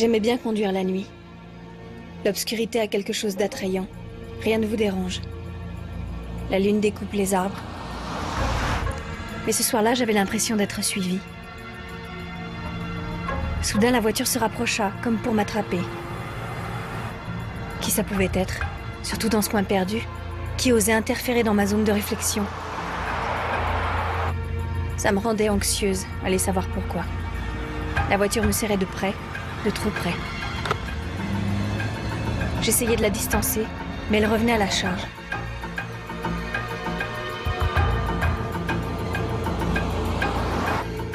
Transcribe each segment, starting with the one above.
J'aimais bien conduire la nuit. L'obscurité a quelque chose d'attrayant. Rien ne vous dérange. La lune découpe les arbres. Mais ce soir-là, j'avais l'impression d'être suivie. Soudain, la voiture se rapprocha, comme pour m'attraper. Qui ça pouvait être? Surtout dans ce coin perdu. Qui osait interférer dans ma zone de réflexion? Ça me rendait anxieuse, allez savoir pourquoi. La voiture me serrait de près, de trop près. J'essayais de la distancer, mais elle revenait à la charge.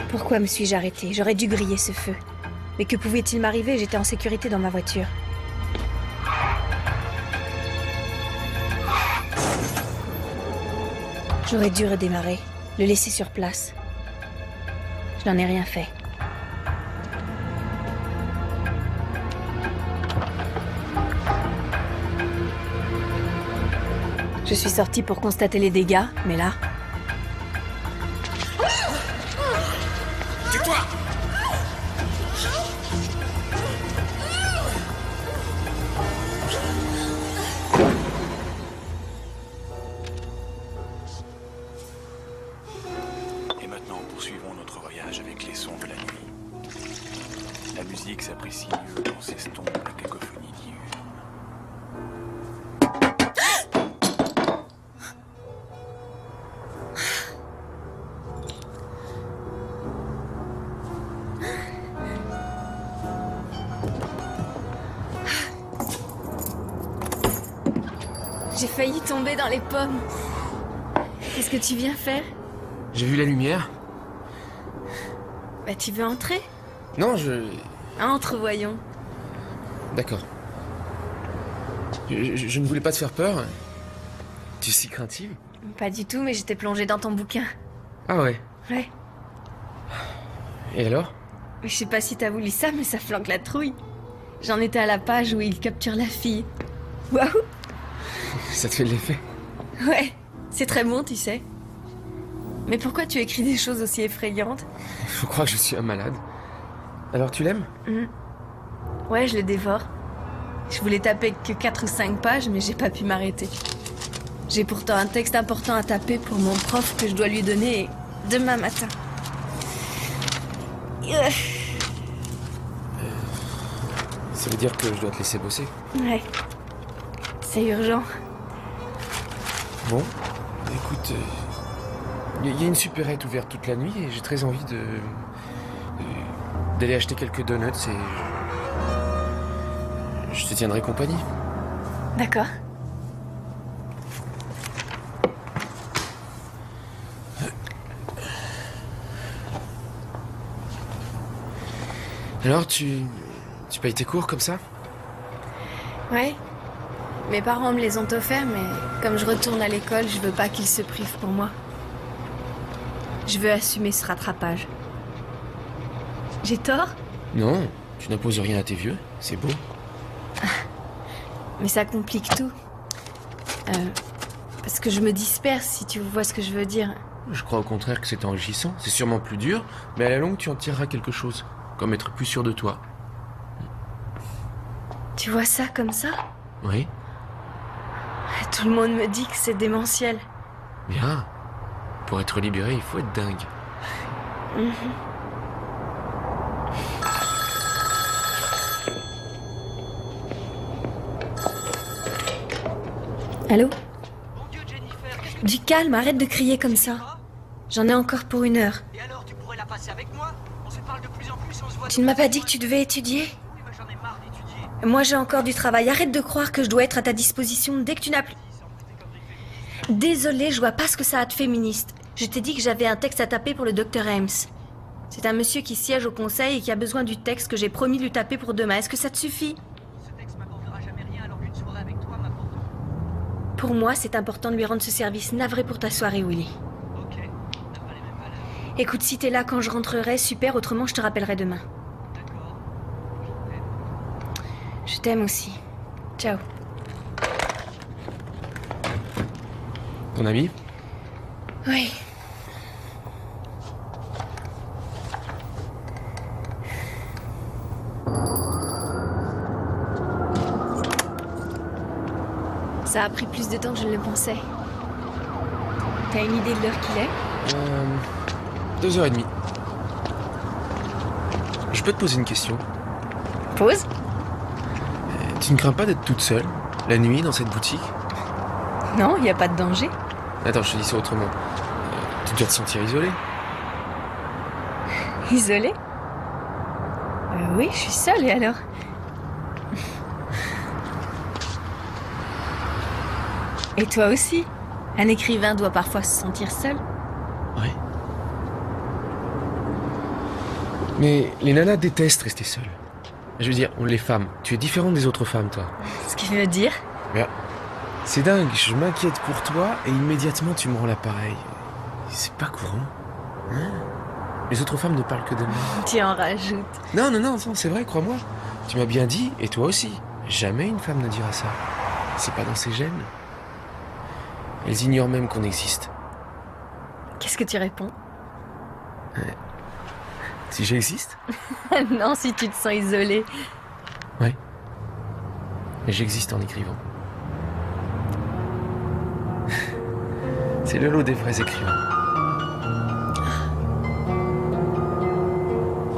Pourquoi me suis-je arrêtée? J'aurais dû griller ce feu. Mais que pouvait-il m'arriver? J'étais en sécurité dans ma voiture. J'aurais dû redémarrer, le laisser sur place. Je n'en ai rien fait. Je suis sortie pour constater les dégâts, mais là... Tais-toi! Et maintenant, poursuivons notre voyage avec les sons de la nuit. La musique s'apprécie mieux quand s'estompe la cacophonie diurne. J'ai failli tomber dans les pommes. Qu'est-ce que tu viens faire? J'ai vu la lumière. Bah tu veux entrer? Non, je... Entre, voyons. D'accord. Je ne voulais pas te faire peur. Tu es si craintive. Pas du tout, mais j'étais plongée dans ton bouquin. Ah ouais. Ouais. Et alors? Je sais pas si t'as voulu ça, mais ça flanque la trouille. J'en étais à la page où il capture la fille. Waouh! Ça te fait de l'effet? Ouais, c'est très bon, tu sais. Mais pourquoi tu écris des choses aussi effrayantes? Faut croire que je suis un malade. Alors tu l'aimes? Ouais, je le dévore. Je voulais taper que 4 ou 5 pages, mais j'ai pas pu m'arrêter. J'ai pourtant un texte important à taper pour mon prof que je dois lui donner demain matin. Ça veut dire que je dois te laisser bosser. Ouais, c'est urgent. Bon, écoute, il y a une supérette ouverte toute la nuit et j'ai très envie d'aller acheter quelques donuts et je te tiendrai compagnie. D'accord. Alors, tu payes tes cours comme ça? Ouais. Mes parents me les ont offerts, mais comme je retourne à l'école, je veux pas qu'ils se privent pour moi. Je veux assumer ce rattrapage. J'ai tort? Non, tu n'imposes rien à tes vieux, c'est beau. Mais ça complique tout. Parce que je me disperse, si tu vois ce que je veux dire. Je crois au contraire que c'est enrichissant. C'est sûrement plus dur, mais à la longue, tu en tireras quelque chose. Comme être plus sûr de toi. Tu vois ça comme ça? Oui. Tout le monde me dit que c'est démentiel. Bien. Pour être libéré, il faut être dingue. Allô? Du calme, arrête de crier comme ça. J'en ai encore pour 1 heure. Et alors, tu pourrais la passer avec moi? On se parle de plus en plus, on se voit... Tu ne m'as pas dit que tu devais étudier? Oui, mais j'en ai marre d'étudier. Moi, j'ai encore du travail. Arrête de croire que je dois être à ta disposition dès que tu n'as plus... Désolée, je vois pas ce que ça a de féministe. Je t'ai dit que j'avais un texte à taper pour le docteur Ames. C'est un monsieur qui siège au conseil et qui a besoin du texte que j'ai promis de lui taper pour demain. Est-ce que ça te suffit? Ce texte m'apportera jamais rien alors qu'une soirée avec toi m'apporte... Pour moi, c'est important de lui rendre ce service. Navré pour ta soirée, Willy. Ok, on n'a pas les mêmes valeurs. Écoute, si t'es là quand je rentrerai, super, autrement je te rappellerai demain. D'accord. Je t'aime aussi. Ciao. Ton ami? Oui. Ça a pris plus de temps que je ne le pensais. T'as une idée de l'heure qu'il est? 2h30. Je peux te poser une question? Pause. Tu ne crains pas d'être toute seule, la nuit, dans cette boutique? Non, il n'y a pas de danger. Attends, je te dis ça autrement. Tu dois te sentir isolée? Isolée? Oui, je suis seule, et alors? Et toi aussi? Un écrivain doit parfois se sentir seul. Ouais. Mais les nanas détestent rester seules. Je veux dire, les femmes, tu es différente des autres femmes, toi. Ce qui veut dire? Mais c'est dingue, je m'inquiète pour toi et immédiatement tu me rends l'appareil. C'est pas courant. Hein? Les autres femmes ne parlent que de moi. Tu en rajoutes. Non, c'est vrai, crois-moi. Tu m'as bien dit, et toi aussi. Jamais une femme ne dira ça. C'est pas dans ses gènes. Elles ignorent même qu'on existe. Qu'est-ce que tu réponds? Si j'existe? Non, si tu te sens isolée. Ouais. Mais j'existe en écrivant. C'est le lot des vrais écrivains.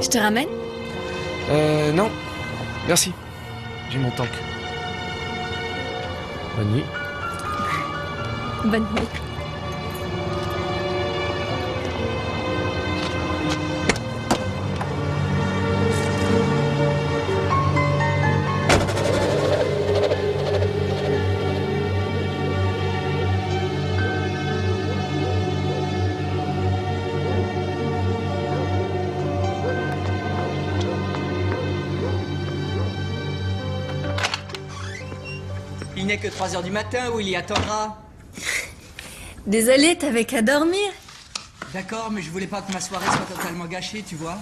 Je te ramène? Non. Merci. J'ai mon tank. Bonne nuit. Bonne nuit. Il n'est que 3h du matin, Will y attendra. Désolée, t'avais qu'à dormir. D'accord, mais je voulais pas que ma soirée soit totalement gâchée, tu vois.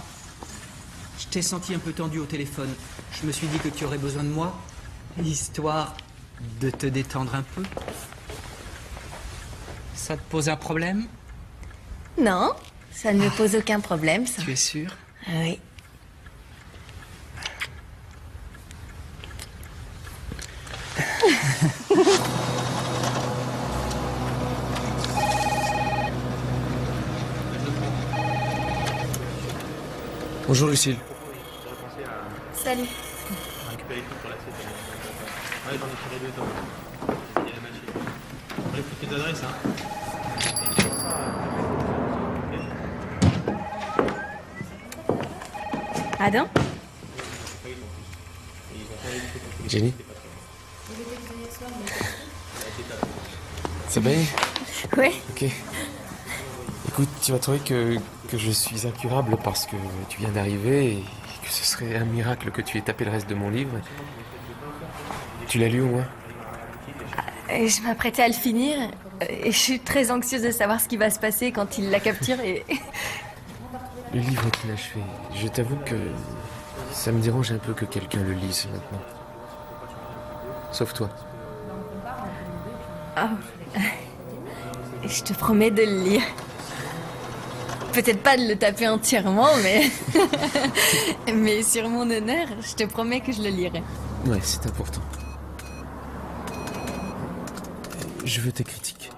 Je t'ai senti un peu tendu au téléphone. Je me suis dit que tu aurais besoin de moi, histoire de te détendre un peu. Ça te pose un problème? Non, ça ne me pose aucun problème, ça. Tu es sûr? Oui. Bonjour Lucille. Salut. Adam? Jenny? C'est bien? Ouais. Ok. Écoute, tu vas trouver que je suis incurable parce que tu viens d'arriver et que ce serait un miracle que tu aies tapé le reste de mon livre. Tu l'as lu au moins? Je m'apprêtais à le finir et je suis très anxieuse de savoir ce qui va se passer quand il la capture et... Le livre est inachevé. Je t'avoue que ça me dérange un peu que quelqu'un le lise maintenant. Sauf toi. Oh. Je te promets de le lire. Peut-être pas de le taper entièrement, mais... mais sur mon honneur, je te promets que je le lirai. Ouais, c'est important. Je veux tes critiques.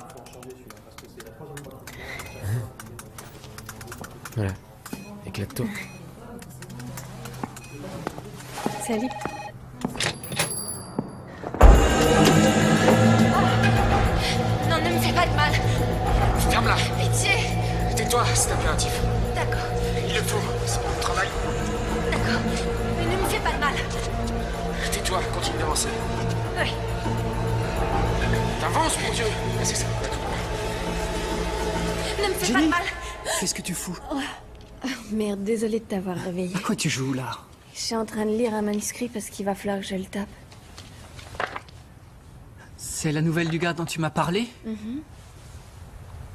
Voilà. Éclate-toi. Salut. Non, ne me fais pas de mal. Ferme-la. Pitié. Tais-toi, c'est impératif. D'accord, Il le faut, c'est mon travail. d'accord. Mais ne me fais pas de mal. Tais-toi, continue d'avancer. Oui. Avance, mon Dieu. Ah, c'est ça, va tout droit. Ne me fais Jenny, pas de mal. qu'est-ce que tu fous? Merde, désolée de t'avoir réveillée. À quoi tu joues là? Je suis en train de lire un manuscrit parce qu'il va falloir que je le tape. C'est la nouvelle du gars dont tu m'as parlé?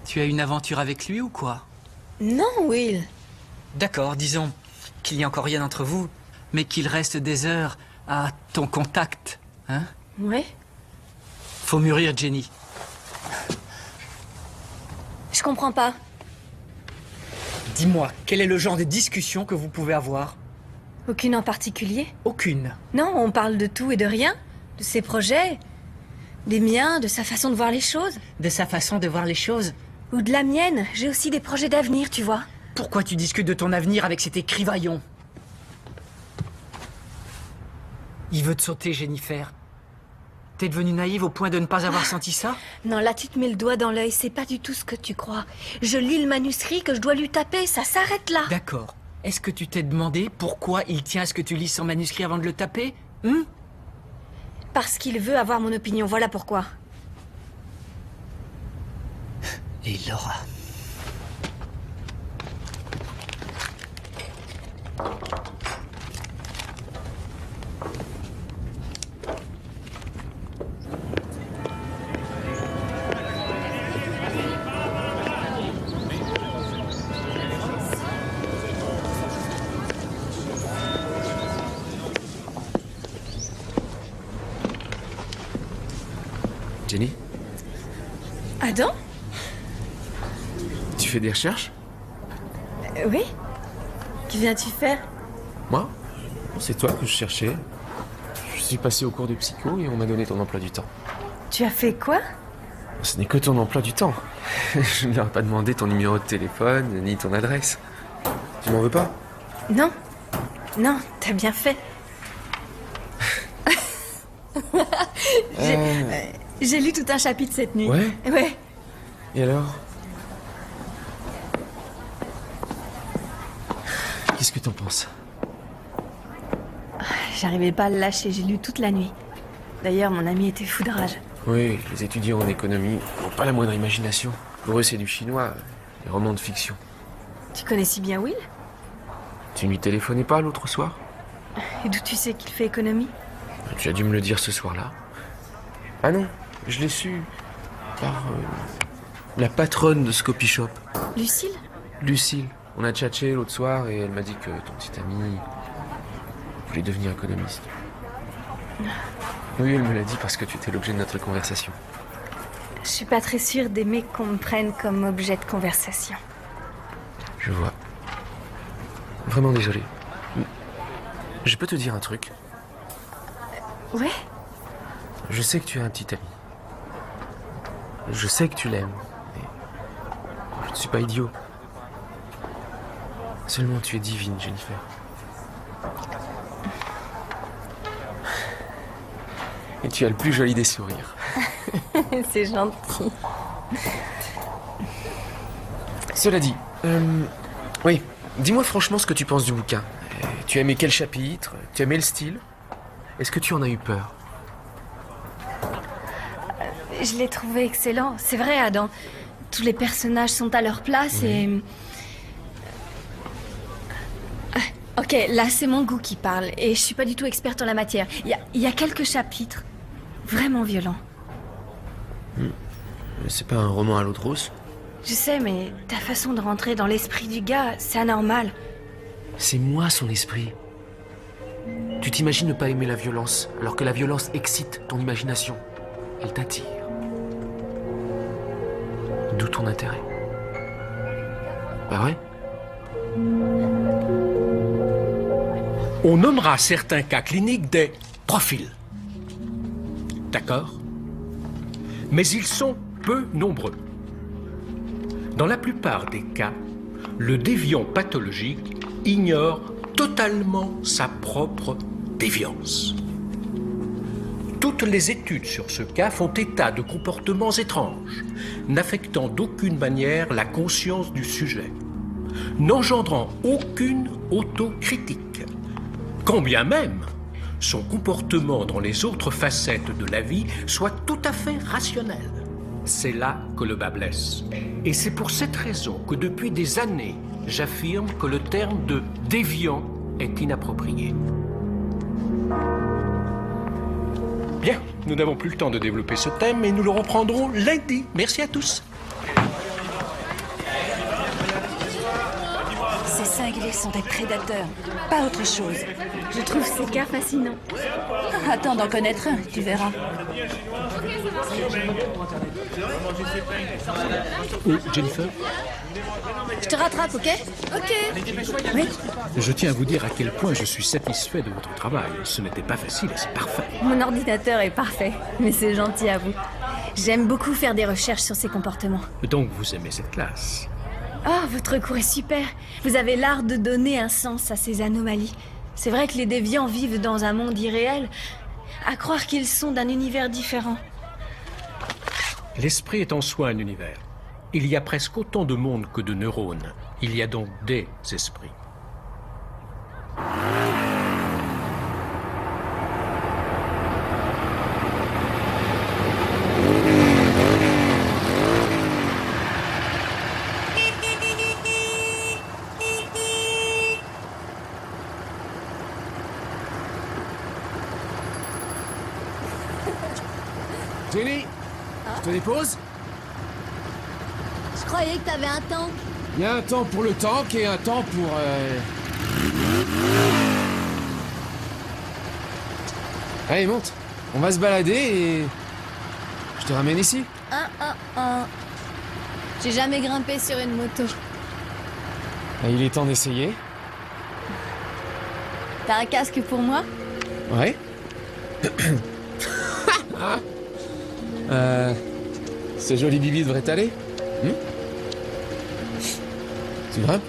Tu as une aventure avec lui ou quoi? Non, Will. D'accord, disons qu'il n'y a encore rien entre vous, mais qu'il reste des heures à ton contact, hein? Ouais. Faut mûrir, Jenny. Je comprends pas. Dis-moi, quel est le genre de discussion que vous pouvez avoir? Aucune en particulier? Aucune. Non, on parle de tout et de rien. De ses projets. Des miens, de sa façon de voir les choses. De sa façon de voir les choses. Ou de la mienne. J'ai aussi des projets d'avenir, tu vois. Pourquoi tu discutes de ton avenir avec cet écrivaillon? Il veut te sauter, Jennifer. T'es devenue naïve au point de ne pas avoir senti ça? Non, là tu te mets le doigt dans l'œil, c'est pas du tout ce que tu crois. Je lis le manuscrit que je dois lui taper, ça s'arrête là. D'accord. Est-ce que tu t'es demandé pourquoi il tient à ce que tu lises son manuscrit avant de le taper? Parce qu'il veut avoir mon opinion, voilà pourquoi. Et Laura. Jenny, Adam? tu fais des recherches? Oui? Que viens-tu faire? Moi? C'est toi que je cherchais. Je suis passé au cours de psycho et on m'a donné ton emploi du temps. Tu as fait quoi? Ce n'est que ton emploi du temps. Je ne leur ai pas demandé ton numéro de téléphone ni ton adresse. Tu m'en veux pas? Non. Non, t'as bien fait. J'ai lu tout un chapitre cette nuit. Ouais? Ouais. Et alors? Qu'est-ce que t'en penses? J'arrivais pas à le lâcher, j'ai lu toute la nuit. D'ailleurs, mon ami était fou de rage. Oui, les étudiants en économie n'ont pas la moindre imagination. Pour eux, c'est du chinois, des romans de fiction. Tu connais si bien Will? Tu ne lui téléphonais pas l'autre soir? Et d'où tu sais qu'il fait économie? Tu as dû me le dire ce soir-là. Ah non, je l'ai su par la patronne de ce copy shop. Lucille? Lucille. On a tchatché l'autre soir et elle m'a dit que ton petit ami voulait devenir économiste. Oui, elle me l'a dit parce que tu étais l'objet de notre conversation. Je suis pas très sûre d'aimer qu'on me prenne comme objet de conversation. Je vois. Vraiment désolé. Je peux te dire un truc? Ouais? Je sais que tu as un petit ami. Je sais que tu l'aimes. Et je ne suis pas idiot. Seulement tu es divine, Jennifer. Et tu as le plus joli des sourires. C'est gentil. Cela dit, oui, dis-moi franchement ce que tu penses du bouquin. Tu as aimé quel chapitre? Tu as aimé le style? Est-ce que tu en as eu peur? Je l'ai trouvé excellent. C'est vrai, Adam. Tous les personnages sont à leur place et... Ok, là, c'est mon goût qui parle. Et je suis pas du tout experte en la matière. Il y a quelques chapitres vraiment violents. C'est pas un roman à l'eau de rose? Je sais, mais ta façon de rentrer dans l'esprit du gars, c'est anormal. C'est moi son esprit. Tu t'imagines ne pas aimer la violence, alors que la violence excite ton imagination. Elle t'attire. D'où ton intérêt. Pas vrai? On nommera certains cas cliniques des profils. D'accord? Mais ils sont peu nombreux. Dans la plupart des cas, le déviant pathologique ignore totalement sa propre déviance. Toutes les études sur ce cas font état de comportements étranges, n'affectant d'aucune manière la conscience du sujet, n'engendrant aucune autocritique, quand bien même son comportement dans les autres facettes de la vie soit tout à fait rationnel. C'est là que le bât blesse. Et c'est pour cette raison que depuis des années, j'affirme que le terme de déviant est inapproprié. Bien, nous n'avons plus le temps de développer ce thème, mais nous le reprendrons lundi. Merci à tous. C'est cinglés sont des prédateurs, pas autre chose. Je trouve ces cas fascinants. Attends d'en connaître un, tu verras. Jennifer, Je te rattrape, ok? Ok. Oui. je tiens à vous dire à quel point je suis satisfait de votre travail. Ce n'était pas facile et c'est parfait. Mon ordinateur est parfait, mais c'est gentil à vous. J'aime beaucoup faire des recherches sur ces comportements. Donc vous aimez cette classe. Oh, votre cours est super. Vous avez l'art de donner un sens à ces anomalies. C'est vrai que les déviants vivent dans un monde irréel. À croire qu'ils sont d'un univers différent. L'esprit est en soi un univers. Il y a presque autant de mondes que de neurones. Il y a donc des esprits. Jenny, je te dépose? Je croyais que t'avais un tank. Il y a un temps pour le tank et un temps pour... Allez, monte. On va se balader et... Je te ramène ici. J'ai jamais grimpé sur une moto. Ah, il est temps d'essayer. T'as un casque pour moi? Ouais. Ce joli bibi devrait t'aller. Tu grimpes?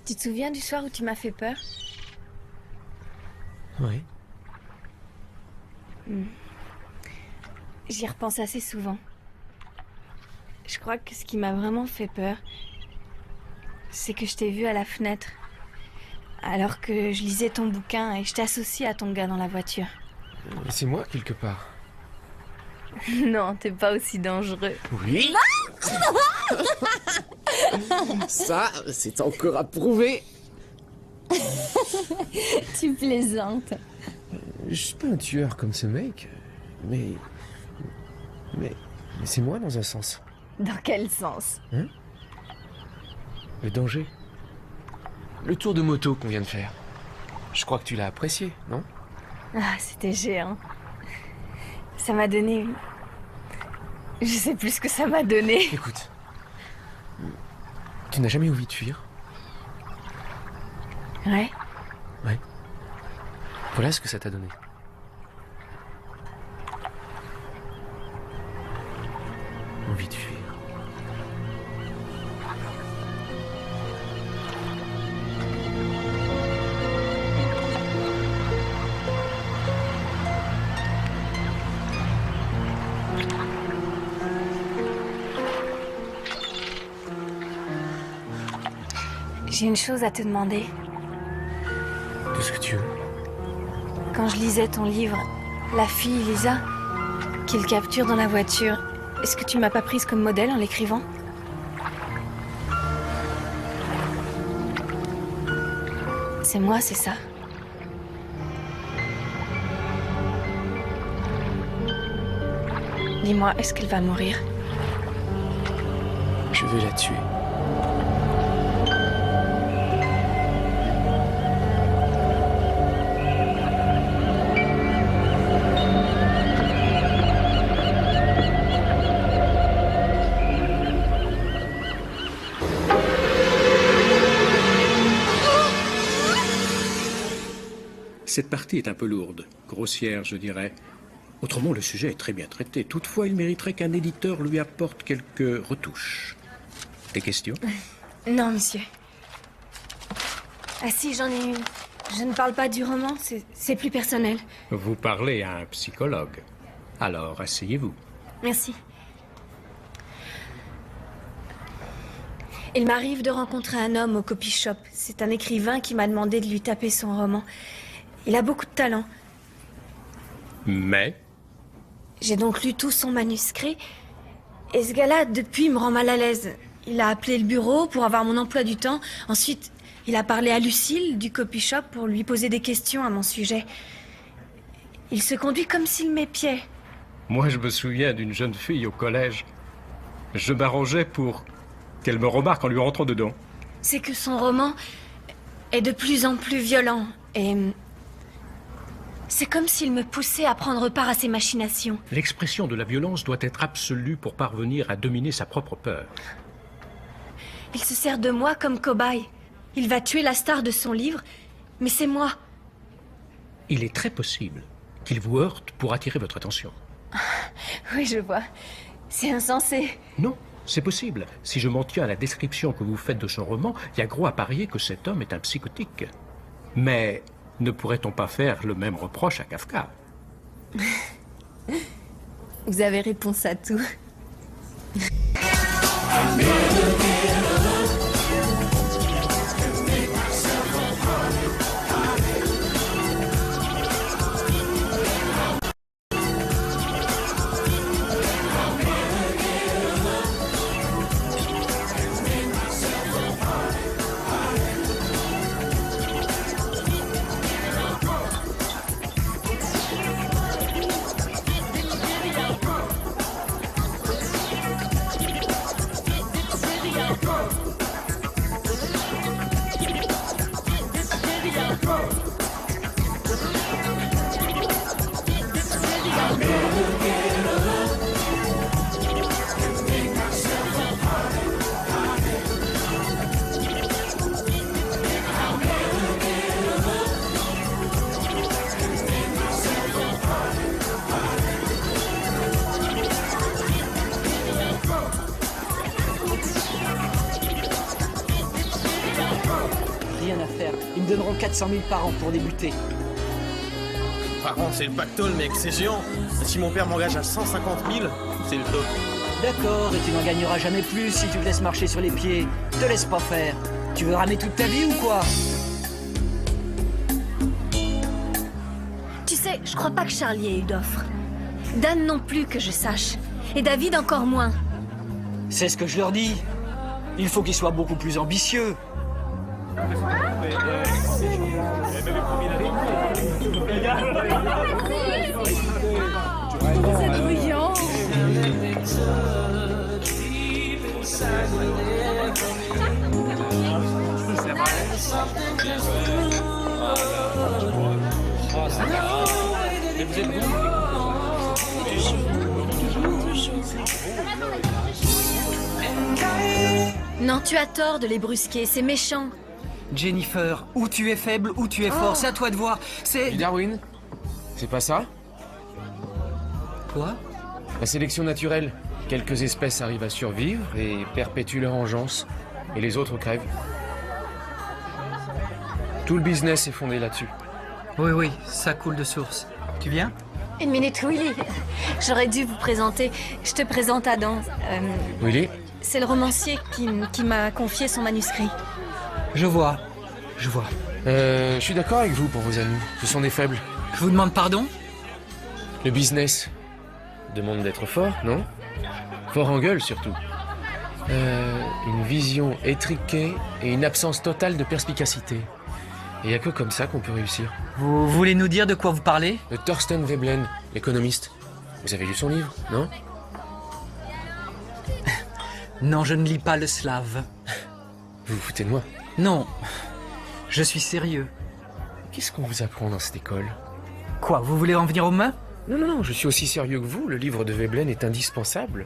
Tu te souviens du soir où tu m'as fait peur? Ouais. J'y repense assez souvent. Je crois que ce qui m'a vraiment fait peur, c'est que je t'ai vu à la fenêtre, alors que je lisais ton bouquin et je t'associe à ton gars dans la voiture. C'est moi, quelque part. Non, t'es pas aussi dangereux. Oui. Ça, c'est encore à prouver. Tu plaisantes. Je suis pas un tueur comme ce mec, mais c'est moi dans un sens. Dans quel sens? Le danger. Le tour de moto qu'on vient de faire. Je crois que tu l'as apprécié, non? Ah, c'était géant. Ça m'a donné... Je sais plus ce que ça m'a donné. Écoute, tu n'as jamais eu envie de fuir? Ouais. Ouais. Voilà ce que ça t'a donné. Envie de fuir. J'ai une chose à te demander. Tout ce que tu veux. Quand je lisais ton livre, la fille Lisa, qu'il capture dans la voiture, est-ce que tu m'as pas prise comme modèle en l'écrivant? C'est moi, c'est ça. Dis-moi, est-ce qu'elle va mourir? Je vais la tuer. Cette partie est un peu lourde, grossière, je dirais. Autrement, le sujet est très bien traité. Toutefois, il mériterait qu'un éditeur lui apporte quelques retouches. Des questions? Non, monsieur. Ah si, j'en ai une. Je ne parle pas du roman, c'est plus personnel. Vous parlez à un psychologue. Alors, asseyez-vous. Merci. Il m'arrive de rencontrer un homme au copy shop. C'est un écrivain qui m'a demandé de lui taper son roman. Il a beaucoup de talent. Mais? J'ai donc lu tout son manuscrit. Et ce gars-là, depuis, me rend mal à l'aise. Il a appelé le bureau pour avoir mon emploi du temps. Ensuite, il a parlé à Lucille du copy shop pour lui poser des questions à mon sujet. Il se conduit comme s'il m'épiait. Moi, je me souviens d'une jeune fille au collège. Je m'arrangeais pour qu'elle me remarque en lui rentrant dedans. C'est que son roman est de plus en plus violent. Et c'est comme s'il me poussait à prendre part à ses machinations. L'expression de la violence doit être absolue pour parvenir à dominer sa propre peur. Il se sert de moi comme cobaye. Il va tuer la star de son livre, mais c'est moi. Il est très possible qu'il vous heurte pour attirer votre attention. Oui, je vois. C'est insensé. Non, c'est possible. Si je m'en tiens à la description que vous faites de son roman, il y a gros à parier que cet homme est un psychotique. Mais ne pourrait-on pas faire le même reproche à Kafka? Vous avez réponse à tout. Rien à faire. Ils me donneront 400 000 par an pour débuter. Par contre, c'est le pactole, mec, c'est géant. Si mon père m'engage à 150 000, c'est le top. D'accord, et tu n'en gagneras jamais plus si tu te laisses marcher sur les pieds. Te laisse pas faire. Tu veux ramer toute ta vie ou quoi? Tu sais, je crois pas que Charlie ait eu d'offre. Dan non plus, que je sache. Et David encore moins. C'est ce que je leur dis. Il faut qu'ils soient beaucoup plus ambitieux. C'est brillant. Non, tu as tort de les brusquer, c'est méchant. Jennifer, ou tu es faible ou tu es fort, c'est à toi de voir. C'est... Du Darwin? C'est pas ça? Quoi? La sélection naturelle. Quelques espèces arrivent à survivre et perpétuent leur engeance. Et les autres crèvent. Tout le business est fondé là-dessus. Oui, ça coule de source. Tu viens? Une minute, Willy. J'aurais dû vous présenter. Je te présente Adam. Willy? C'est le romancier qui m'a confié son manuscrit. Je vois. Je suis d'accord avec vous pour vos amis. Ce sont des faibles. Je vous demande pardon? Le business demande d'être fort, non? Fort en gueule, surtout. Une vision étriquée et une absence totale de perspicacité. Et il n'y a que comme ça qu'on peut réussir. Vous voulez nous dire de quoi vous parlez? De Thorsten Veblen, l'économiste. Vous avez lu son livre, non? Non, je ne lis pas le slave. Vous vous foutez de moi? Non, je suis sérieux. Qu'est-ce qu'on vous apprend dans cette école? Quoi, vous voulez en venir aux mains? Non, je suis aussi sérieux que vous. Le livre de Veblen est indispensable.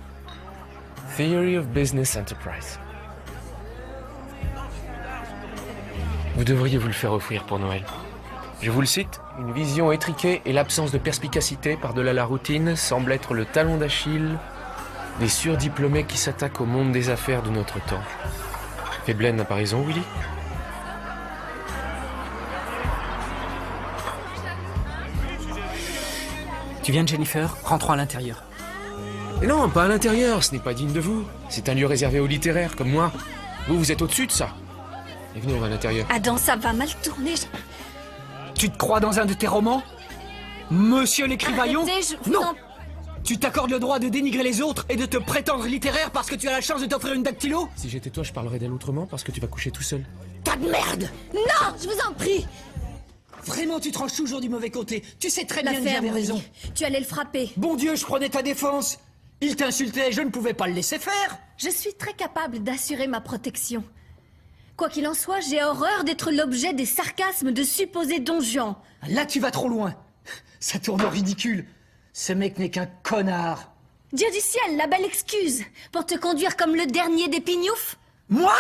Theory of Business Enterprise. Vous devriez vous le faire offrir pour Noël. Je vous le cite, une vision étriquée et l'absence de perspicacité par-delà la routine semble être le talon d'Achille des surdiplômés qui s'attaquent au monde des affaires de notre temps. Veblen n'a pas raison, Willy? Tu viens de Jennifer? Rentrons à l'intérieur. Mais non, pas à l'intérieur, ce n'est pas digne de vous. C'est un lieu réservé aux littéraires, comme moi. Vous êtes au-dessus de ça. Et venez, on va à l'intérieur. Adam, ça va mal tourner. Tu te crois dans un de tes romans? Monsieur l'écrivaillon? Arrêtez, je vous Non! en- Tu t'accordes le droit de dénigrer les autres et de te prétendre littéraire parce que tu as la chance de t'offrir une dactylo? Si j'étais toi, je parlerais d'elle autrement parce que tu vas coucher tout seul. Tas de merde! Non, je vous en prie. Vraiment, tu tranches toujours du mauvais côté. Tu sais très La bien que ferme, j'avais raison. Willy. Tu allais le frapper. Bon Dieu, je prenais ta défense. Il t'insultait, je ne pouvais pas le laisser faire. Je suis très capable d'assurer ma protection. Quoi qu'il en soit, j'ai horreur d'être l'objet des sarcasmes de supposés Don Juan. Là, tu vas trop loin. Ça tourne au ridicule. Ce mec n'est qu'un connard. Dieu du ciel, la belle excuse pour te conduire comme le dernier des pignoufs. Moi?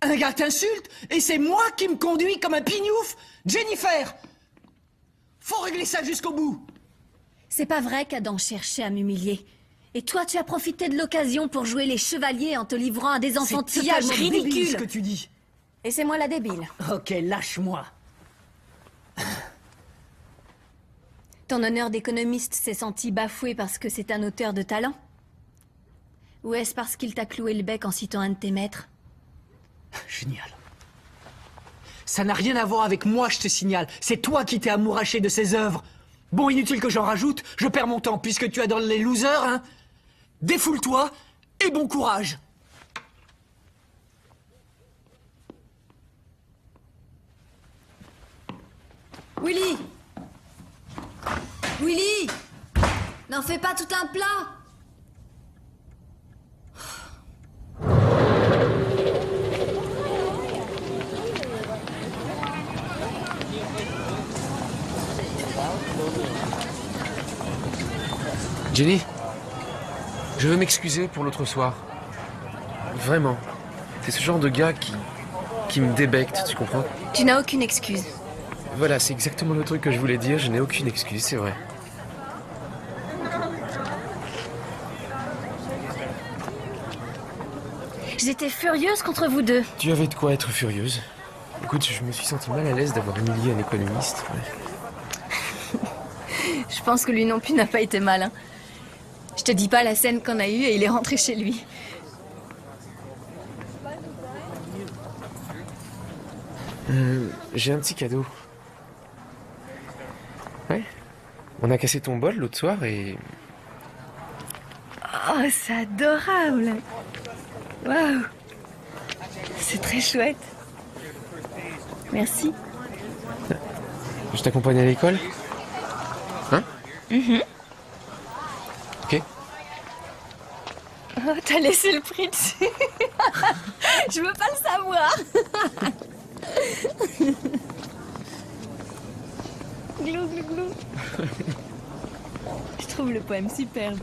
Un gars t'insulte et c'est moi qui me conduis comme un pignouf? Jennifer! Faut régler ça jusqu'au bout. C'est pas vrai qu'Adam cherchait à m'humilier. Et toi, tu as profité de l'occasion pour jouer les chevaliers en te livrant à des C'est enfantillages totalement débile ce ridicules. que tu dis. Et c'est moi la débile. Ok, lâche-moi. Ton honneur d'économiste s'est senti bafoué parce que c'est un auteur de talent? Ou est-ce parce qu'il t'a cloué le bec en citant un de tes maîtres? Génial. Ça n'a rien à voir avec moi, je te signale. C'est toi qui t'es amouraché de ses œuvres. Bon, inutile que j'en rajoute, je perds mon temps puisque tu adores les losers, hein. Défoule-toi et bon courage. Willy! Willy! N'en fais pas tout un plat! Jenny, je veux m'excuser pour l'autre soir. Vraiment. C'est ce genre de gars qui me débecte, tu comprends? Tu n'as aucune excuse. Voilà, c'est exactement le truc que je voulais dire. Je n'ai aucune excuse, c'est vrai. J'étais furieuse contre vous deux. Tu avais de quoi être furieuse. Écoute, je me suis senti mal à l'aise d'avoir humilié un économiste. Ouais. Je pense que lui non plus n'a pas été malin. Je te dis pas la scène qu'on a eue et il est rentré chez lui. J'ai un petit cadeau. Ouais. On a cassé ton bol l'autre soir et... Oh, c'est adorable! Waouh! C'est très chouette. Merci. Je t'accompagne à l'école? Hein? Ok. Oh, t'as laissé le prix dessus. Je veux pas le savoir. Glou, glou, glou. Je trouve le poème superbe.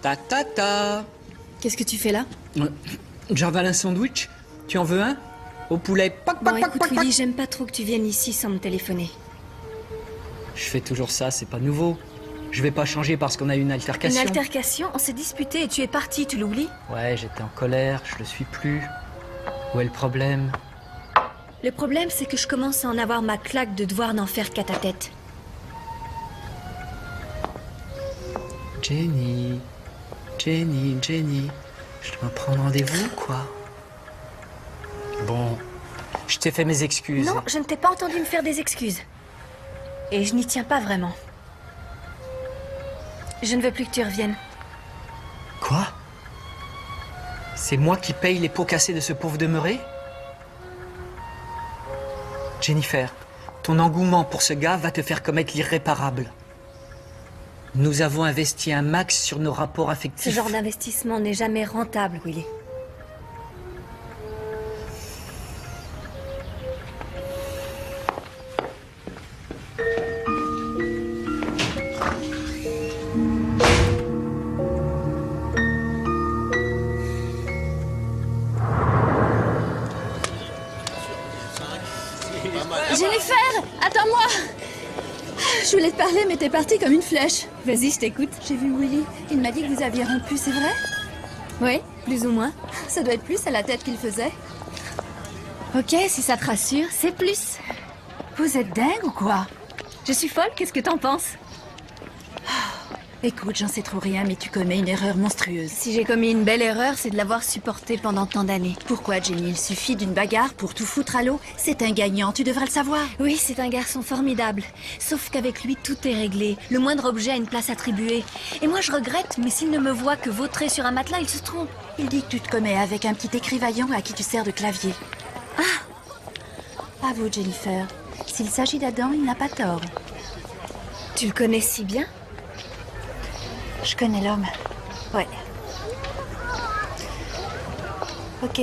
Ta ta ta. Qu'est-ce que tu fais là? J'avale un sandwich. Tu en veux un? Au poulet. Pac, Bon, pac, pac, écoute, pac, pac. Willy, j'aime pas trop que tu viennes ici sans me téléphoner. Je fais toujours ça, c'est pas nouveau. Je vais pas changer parce qu'on a eu une Une altercation. altercation? On s'est disputé et tu es parti, tu l'oublies? Ouais, j'étais en colère, je le suis plus. Où est le problème? Le problème, c'est que je commence à en avoir ma claque de devoir n'en faire qu'à ta tête. Jenny, Jenny, Jenny, je dois prendre rendez-vous, quoi? Bon, je t'ai fait mes excuses. Non, je ne t'ai pas entendu me faire des excuses. Et je n'y tiens pas vraiment. Je ne veux plus que tu reviennes. Quoi? C'est moi qui paye les pots cassés de ce pauvre demeuré? Jennifer, ton engouement pour ce gars va te faire commettre l'irréparable. Nous avons investi un max sur nos rapports Ce affectifs. genre d'investissement n'est jamais rentable, Willy. Jennifer, attends-moi. Je voulais te parler, mais t'es partie comme une flèche. Vas-y, je t'écoute. J'ai vu Willy. Il m'a dit que vous aviez rompu, c'est vrai? Oui, plus ou moins. Ça doit être plus à la tête qu'il faisait. Ok, si ça te rassure, c'est plus. Vous êtes dingue ou quoi? Je suis folle, qu'est-ce que t'en penses? Écoute, j'en sais trop rien, mais tu commets une erreur monstrueuse. Si j'ai commis une belle erreur, c'est de l'avoir supportée pendant tant d'années. Pourquoi, Jenny? Il suffit d'une bagarre pour tout foutre à l'eau. C'est un gagnant, tu devrais le savoir. Oui, c'est un garçon formidable. Sauf qu'avec lui, tout est réglé. Le moindre objet a une place attribuée. Et moi, je regrette, mais s'il ne me voit que vautrer sur un matelas, il se trompe. Il dit que tu te commets avec un petit écrivaillon à qui tu sers de clavier. À vous, Jennifer. S'il s'agit d'Adam, il n'a pas tort. Tu le connais si bien? Je connais l'homme. Ouais. Ok,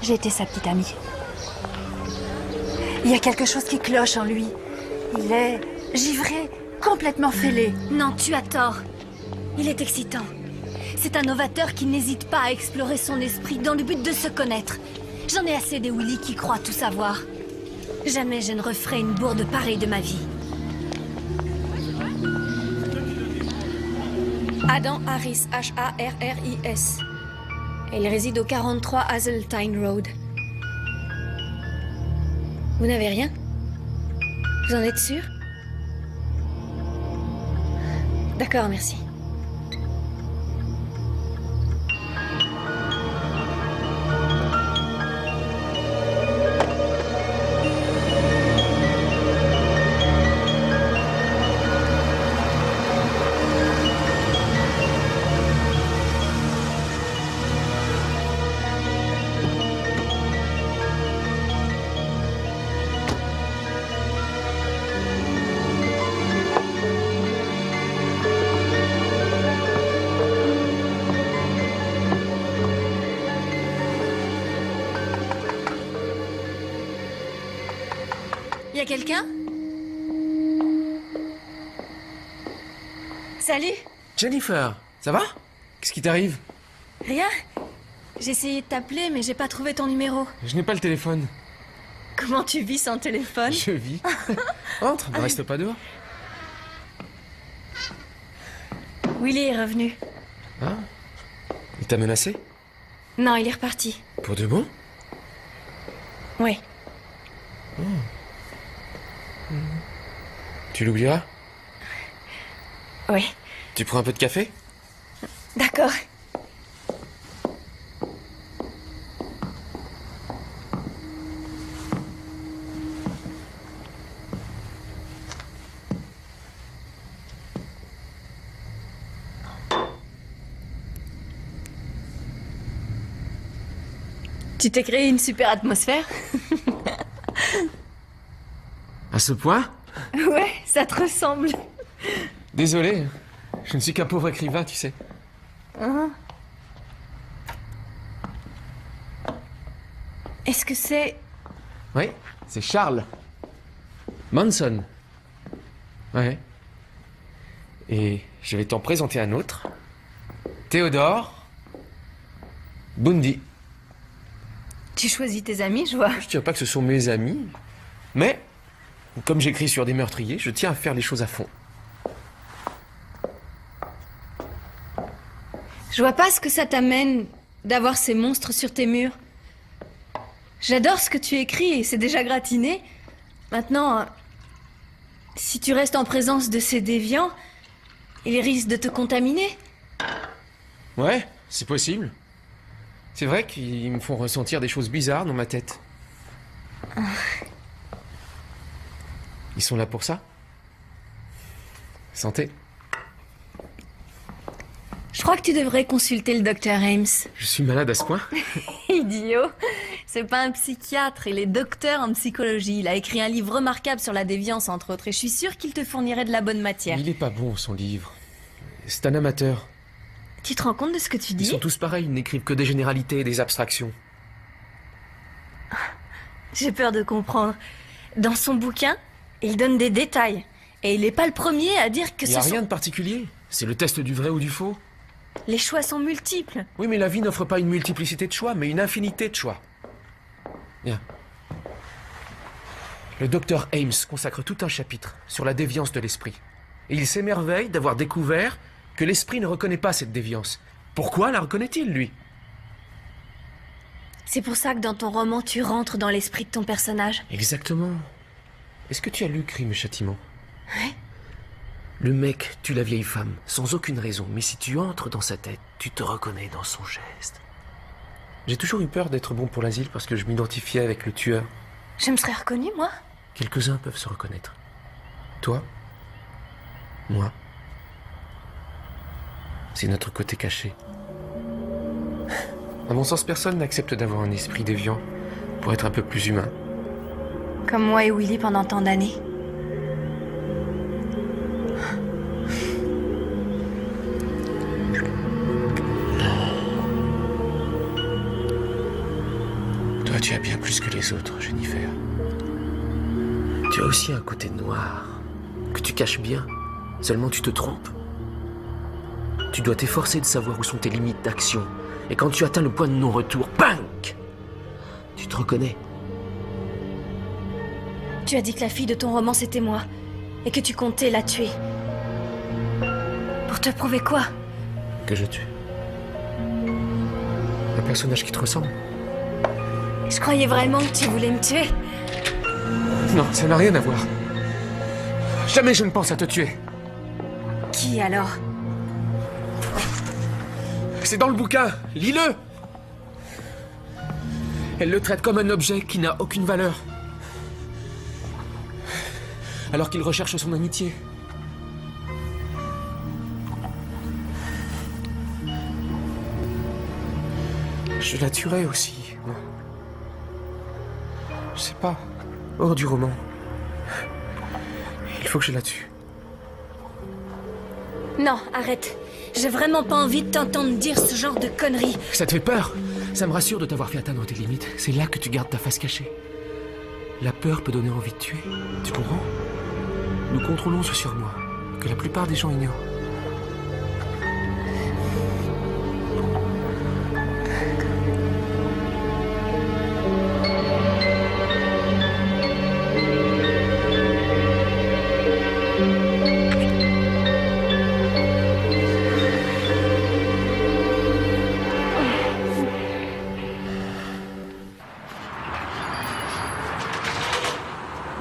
j'ai été sa petite amie. Il y a quelque chose qui cloche en lui. Il est givré, complètement fêlé. Non, tu as tort. Il est excitant. C'est un novateur qui n'hésite pas à explorer son esprit dans le but de se connaître. J'en ai assez des Willy qui croient tout savoir. Jamais je ne referai une bourde pareille de ma vie. Adam Harris, Harris. Il réside au 43 Hazeltine Road. Vous n'avez rien? Vous en êtes sûr? D'accord, merci. Y a quelqu'un? Salut. Jennifer, ça va? Qu'est-ce qui t'arrive? Rien. J'ai essayé de t'appeler, mais j'ai pas trouvé ton numéro. Je n'ai pas le téléphone. Comment tu vis sans téléphone? Je vis. Entre, ne reste pas dehors. Willy est revenu. Ah? Il t'a menacé? Non, il est reparti. Pour de bon? Oui. Tu l'oublieras? Oui. Tu prends un peu de café? D'accord. Tu t'es créé une super atmosphère? À ce point? Ouais, ça te ressemble. Désolé, je ne suis qu'un pauvre écrivain, tu sais. Est-ce que c'est... Oui, c'est Charles Manson. Ouais. Et je vais t'en présenter un autre. Théodore Bundy. Tu choisis tes amis, je vois. Je ne dirais pas que ce sont mes amis, mais comme j'écris sur des meurtriers, je tiens à faire les choses à fond. Je vois pas ce que ça t'amène d'avoir ces monstres sur tes murs. J'adore ce que tu écris et c'est déjà gratiné. Maintenant, si tu restes en présence de ces déviants, ils risquent de te contaminer. Ouais, c'est possible. C'est vrai qu'ils me font ressentir des choses bizarres dans ma tête. Ils sont là pour ça. Santé. Je crois que tu devrais consulter le docteur Ames. Je suis malade à ce point? Idiot. C'est pas un psychiatre, il est docteur en psychologie. Il a écrit un livre remarquable sur la déviance, entre autres, et je suis sûre qu'il te fournirait de la bonne matière. Il est pas bon, son livre. C'est un amateur. Tu te rends compte de ce que tu dis? Ils sont tous pareils, ils n'écrivent que des généralités et des abstractions. J'ai peur de comprendre. Dans son bouquin, il donne des détails. Et il n'est pas le premier à dire que Il n'y a rien de particulier. C'est le test du vrai ou du faux. Les choix sont multiples. Oui, mais la vie n'offre pas une multiplicité de choix, mais une infinité de choix. Viens. Le docteur Ames consacre tout un chapitre sur la déviance de l'esprit. Et il s'émerveille d'avoir découvert que l'esprit ne reconnaît pas cette déviance. Pourquoi la reconnaît-il, lui? C'est pour ça que dans ton roman, tu rentres dans l'esprit de ton personnage. Exactement. Est-ce que tu as lu Crime et Châtiment? Ouais. Le mec tue la vieille femme, sans aucune raison. Mais si tu entres dans sa tête, tu te reconnais dans son geste. J'ai toujours eu peur d'être bon pour l'asile parce que je m'identifiais avec le tueur. Je me serais reconnue, moi? Quelques-uns peuvent se reconnaître. Toi? Moi? C'est notre côté caché. À mon sens, personne n'accepte d'avoir un esprit déviant pour être un peu plus humain. Comme moi et Willy pendant tant d'années. Toi, tu as bien plus que les autres, Jennifer. Tu as aussi un côté noir, que tu caches bien. Seulement tu te trompes. Tu dois t'efforcer de savoir où sont tes limites d'action. Et quand tu atteins le point de non-retour, bang! Tu te reconnais. Tu as dit que la fille de ton roman c'était moi. Et que tu comptais la tuer. Pour te prouver quoi? Que je tue. Un personnage qui te ressemble. Je croyais vraiment que tu voulais me tuer. Non, ça n'a rien à voir. Jamais je ne pense à te tuer. Qui alors? C'est dans le bouquin, lis-le! Elle le traite comme un objet qui n'a aucune valeur. Alors qu'il recherche son amitié. Je la tuerai aussi, moi. Je sais pas, hors du roman. Il faut que je la tue. Non, arrête. J'ai vraiment pas envie de t'entendre dire ce genre de conneries. Ça te fait peur? Ça me rassure de t'avoir fait atteindre tes limites. C'est là que tu gardes ta face cachée. La peur peut donner envie de tuer. Tu comprends? Nous contrôlons ce sur moi, que la plupart des gens ignorent.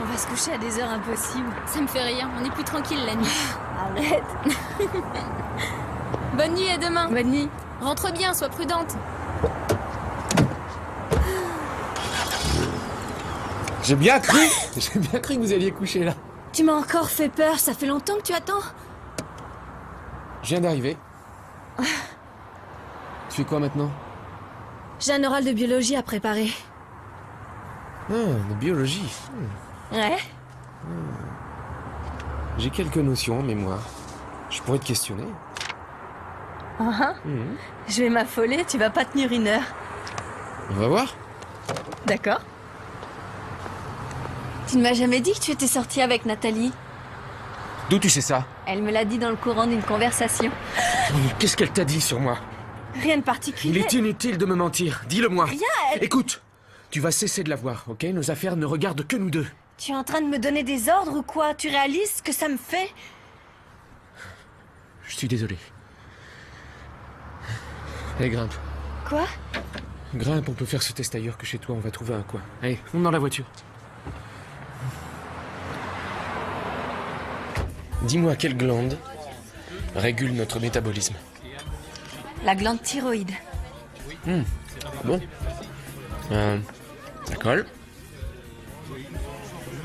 On va se coucher à des heures impossibles. Ça me fait rien, on est plus tranquille la nuit. Arrête. Bonne nuit, à demain. Bonne nuit. Rentre bien, sois prudente. J'ai bien cru que vous alliez coucher là. Tu m'as encore fait peur, ça fait longtemps que tu attends. Je viens d'arriver. Tu fais quoi maintenant? J'ai un oral de biologie à préparer. Ah, de biologie. Ouais? J'ai quelques notions en mémoire. Je pourrais te questionner. Je vais m'affoler, tu vas pas tenir une heure. On va voir. D'accord. Tu ne m'as jamais dit que tu étais sortie avec Nathalie. D'où tu sais ça? Elle me l'a dit dans le courant d'une conversation. Qu'est-ce qu'elle t'a dit sur moi? Rien de Il particulier. est inutile de me mentir. Dis-le-moi. Rien, elle- Écoute, tu vas cesser de la voir, ok? Nos affaires ne regardent que nous deux. Tu es en train de me donner des ordres ou quoi? Tu réalises ce que ça me fait? Je suis désolé. Allez, grimpe. Quoi? Grimpe, on peut faire ce test ailleurs que chez toi, on va trouver un coin. Allez, monte dans la voiture. Dis-moi quelle glande régule notre métabolisme. La glande thyroïde. Bon. Ça colle.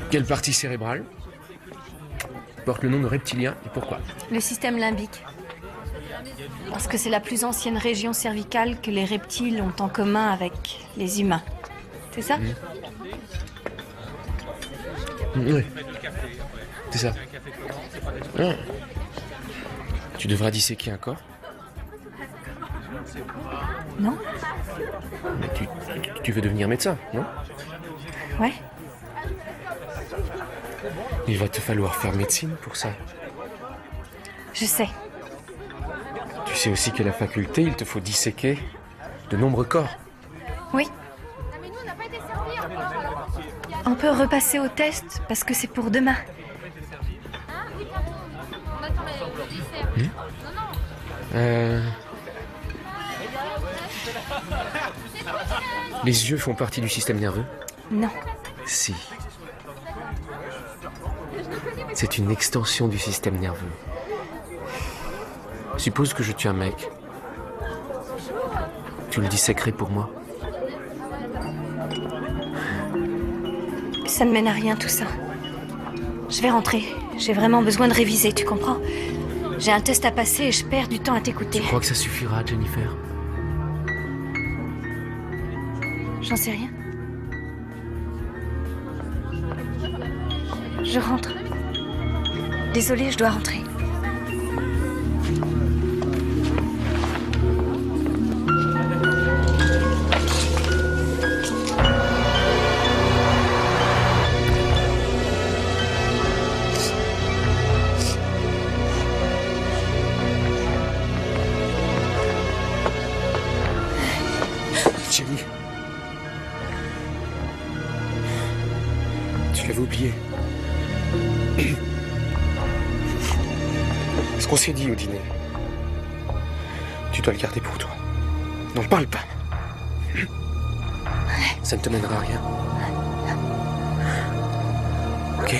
Quelle partie cérébrale porte le nom de reptilien et pourquoi? Le système limbique. Parce que c'est la plus ancienne région cervicale que les reptiles ont en commun avec les humains. C'est ça? Oui. C'est ça. Ah. Tu devras disséquer un corps. Non? Mais tu veux devenir médecin, non? Ouais. Il va te falloir faire médecine pour ça. Je sais. Tu sais aussi qu'à la faculté, il te faut disséquer de nombreux corps. Oui. En peut repasser au test parce que c'est pour demain. Les yeux font partie du système nerveux? Non. Si. C'est une extension du système nerveux. Suppose que je tue un mec. Tu le disséquerais pour moi? Ça ne mène à rien tout ça. Je vais rentrer. J'ai vraiment besoin de réviser, tu comprends? J'ai un test à passer et je perds du temps à t'écouter. Tu crois que ça suffira, Jennifer? J'en sais rien. Je rentre. Désolée, je dois rentrer. Jenny. Tu l'avais oublié. Ce qu'on s'est dit au dîner. Tu dois le garder pour toi. N'en parle pas. Ça ne te mènera à rien. Ok?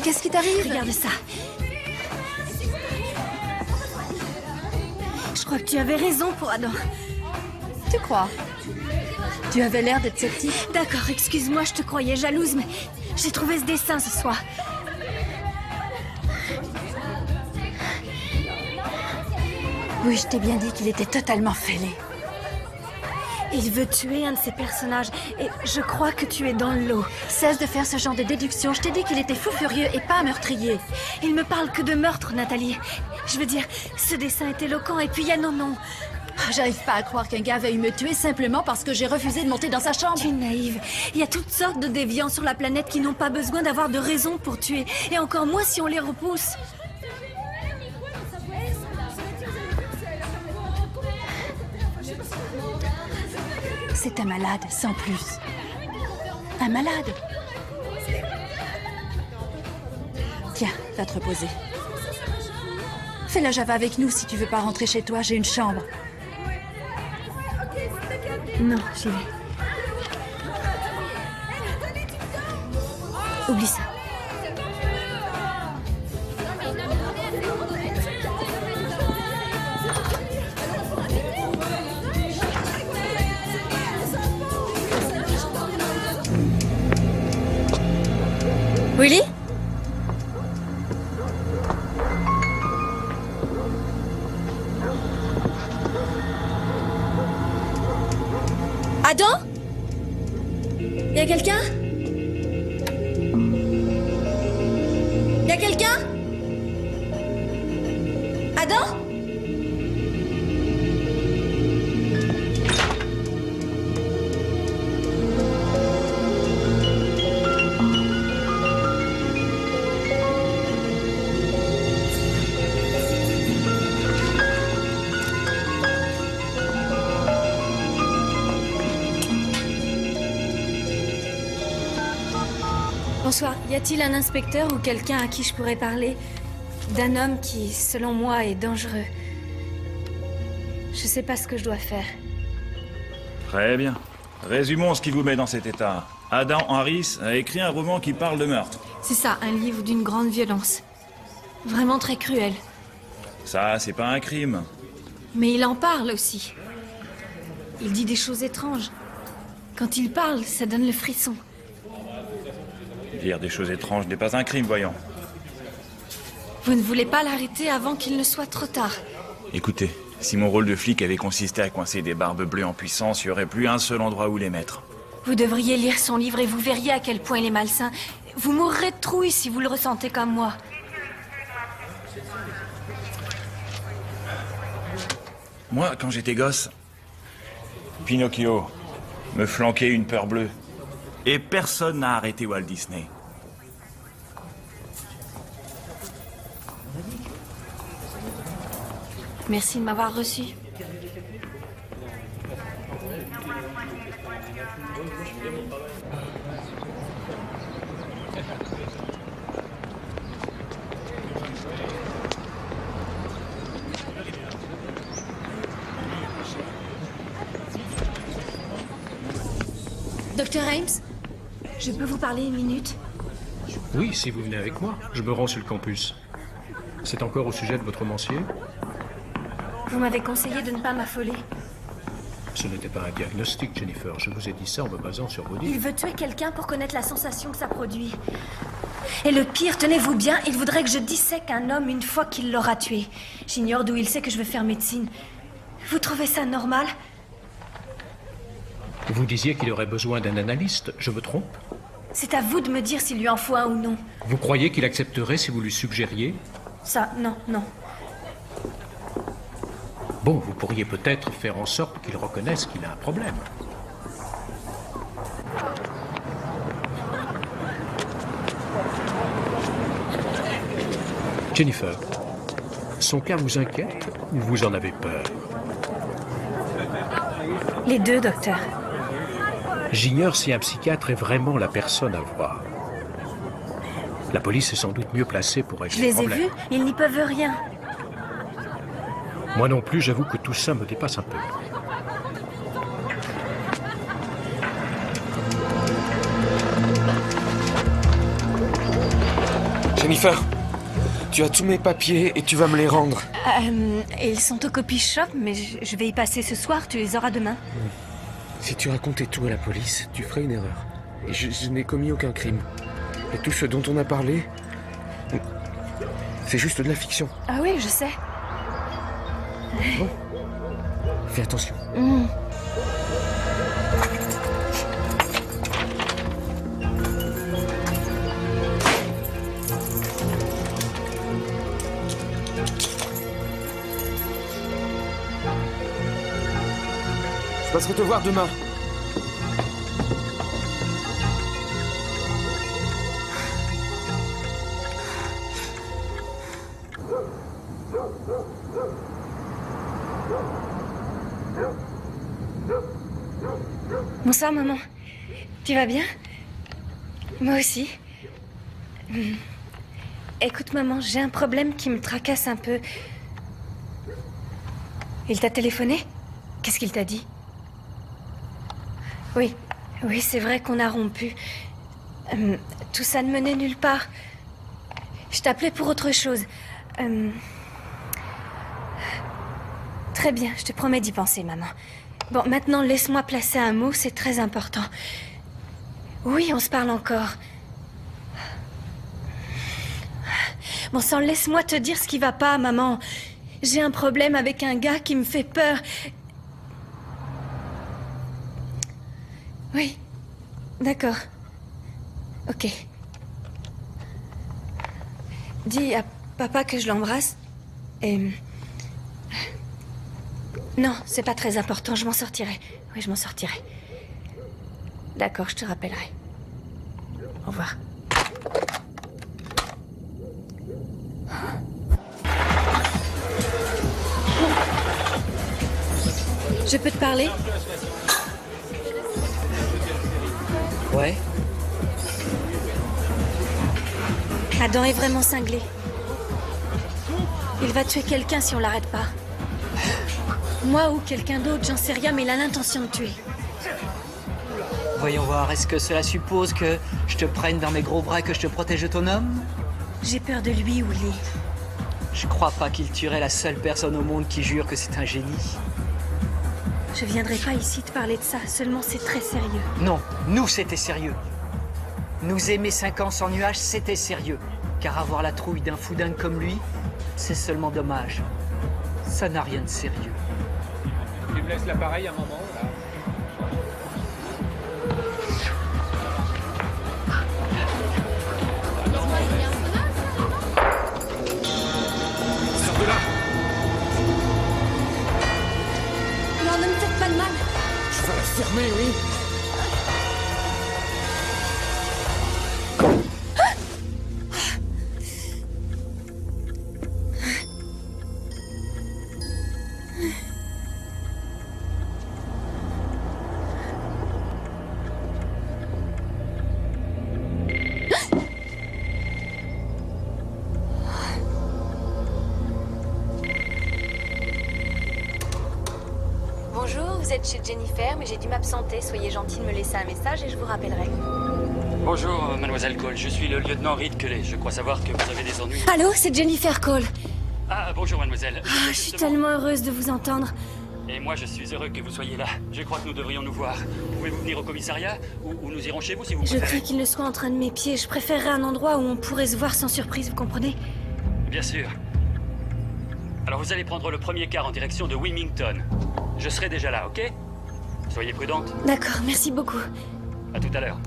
Qu'est-ce qui t'arrive? Regarde ça. Je crois que tu avais raison pour Adam. Tu crois? Tu avais l'air d'être sceptique. D'accord, excuse-moi, je te croyais jalouse, mais j'ai trouvé ce dessin ce soir. Oui, je t'ai bien dit qu'il était totalement fêlé. Il veut tuer un de ses personnages, et je crois que tu es dans le lot. Cesse de faire ce genre de déduction. Je t'ai dit qu'il était fou furieux et pas un meurtrier. Il me parle que de meurtre, Nathalie. Je veux dire, ce dessin est éloquent, et puis il y a non. J'arrive pas à croire qu'un gars veuille me tuer simplement parce que j'ai refusé de monter dans sa chambre. Tu es naïve. Il y a toutes sortes de déviants sur la planète qui n'ont pas besoin d'avoir de raison pour tuer. Et encore moins si on les repousse. C'est un malade, sans plus. Un malade. Tiens, va te reposer. Fais la Java avec nous si tu veux pas rentrer chez toi, j'ai une chambre. Non, j'y vais. Oublie ça. Willy? Adam? Y a quelqu'un? Y a quelqu'un? Adam? Bonsoir. Y a-t-il un inspecteur ou quelqu'un à qui je pourrais parler? D'un homme qui, selon moi, est dangereux. Je sais pas ce que je dois faire. Très bien. Résumons ce qui vous met dans cet état. Adam Harris a écrit un roman qui parle de meurtre. C'est ça, un livre d'une grande violence. Vraiment très cruel. Ça, c'est pas un crime. Mais il en parle aussi. Il dit des choses étranges. Quand il parle, ça donne le frisson. Dire des choses étranges n'est pas un crime, voyons. Vous ne voulez pas l'arrêter avant qu'il ne soit trop tard. Écoutez, si mon rôle de flic avait consisté à coincer des barbes bleues en puissance, il n'y aurait plus un seul endroit où les mettre. Vous devriez lire son livre et vous verriez à quel point il est malsain. Vous mourrez de trouille si vous le ressentez comme moi. Moi, quand j'étais gosse, Pinocchio me flanquait une peur bleue. Et personne n'a arrêté Walt Disney. Merci de m'avoir reçu. Dr. Ames, je peux vous parler une minute? Oui, si vous venez avec moi, je me rends sur le campus. C'est encore au sujet de votre romancier? Vous m'avez conseillé de ne pas m'affoler. Ce n'était pas un diagnostic, Jennifer. Je vous ai dit ça en me basant sur vos Il dires. veut tuer quelqu'un pour connaître la sensation que ça produit. Et le pire, tenez-vous bien, il voudrait que je dissèque un homme une fois qu'il l'aura tué. J'ignore d'où il sait que je veux faire médecine. Vous trouvez ça normal? Vous disiez qu'il aurait besoin d'un analyste, je me trompe? C'est à vous de me dire s'il lui en faut un ou non. Vous croyez qu'il accepterait si vous lui suggériez? Ça, non, non. Bon, vous pourriez peut-être faire en sorte qu'il reconnaisse qu'il a un problème. Jennifer, son cas vous inquiète ou vous en avez peur? Les deux, docteur. J'ignore si un psychiatre est vraiment la personne à voir. La police est sans doute mieux placée pour régler Je le les ai problème. vus, ils n'y peuvent rien. Moi non plus, j'avoue que tout ça me dépasse un peu. Jennifer, tu as tous mes papiers et tu vas me les rendre. Ils sont au copy shop, mais je vais y passer ce soir, tu les auras demain. Si tu racontais tout à la police, tu ferais une erreur. Et je n'ai commis aucun crime. Et tout ce dont on a parlé, c'est juste de la fiction. Ah oui, je sais. Bon, fais attention. Je passerai te voir demain. Bonsoir, maman. Tu vas bien? Moi aussi. Écoute, maman, j'ai un problème qui me tracasse un peu. Il t'a téléphoné? Qu'est-ce qu'il t'a dit? Oui, oui, c'est vrai qu'on a rompu. Tout ça ne menait nulle part. Je t'appelais pour autre chose. Très bien, je te promets d'y penser, maman. Bon, maintenant, laisse-moi placer un mot, c'est très important. Oui, on se parle encore. Bon sang, laisse-moi te dire ce qui va pas, maman. J'ai un problème avec un gars qui me fait peur. Oui, d'accord. Ok. Dis à papa que je l'embrasse. Et... Non, c'est pas très important, je m'en sortirai. Oui, je m'en sortirai. D'accord, je te rappellerai. Au revoir. Je peux te parler? Ouais. Adam est vraiment cinglé. Il va tuer quelqu'un si on l'arrête pas. Moi ou quelqu'un d'autre, j'en sais rien, mais il a l'intention de tuer. Voyons voir, est-ce que cela suppose que je te prenne dans mes gros bras et que je te protège de ton homme? J'ai peur de lui, Willy. Je crois pas qu'il tuerait la seule personne au monde qui jure que c'est un génie. Je viendrai pas ici te parler de ça, seulement c'est très sérieux. Non, nous c'était sérieux. Nous aimer 5 ans sans nuages, c'était sérieux. Car avoir la trouille d'un fou dingue comme lui, c'est seulement dommage. Ça n'a rien de sérieux. Tu me laisses l'appareil un moment, là. Sors de là! Non, ne me faites pas de mal. Je vais la fermer, oui. Bonjour, vous êtes chez Jennifer, mais j'ai dû m'absenter. Soyez gentil de me laisser un message et je vous rappellerai. Bonjour, mademoiselle Cole. Je suis le lieutenant Reed Kelly. Je crois savoir que vous avez des ennuis. Allô, c'est Jennifer Cole. Ah, bonjour, mademoiselle. Je suis tellement heureuse de vous entendre. Et moi, je suis heureux que vous soyez là. Je crois que nous devrions nous voir. Pouvez-vous venir au commissariat ou nous irons chez vous si vous Je préférez. crains qu'il ne soit en train de mes pieds. Je préférerais un endroit où on pourrait se voir sans surprise, vous comprenez? Bien sûr. Alors, vous allez prendre le premier car en direction de Wilmington. Je serai déjà là, ok? Soyez prudente. D'accord, merci beaucoup. À tout à l'heure.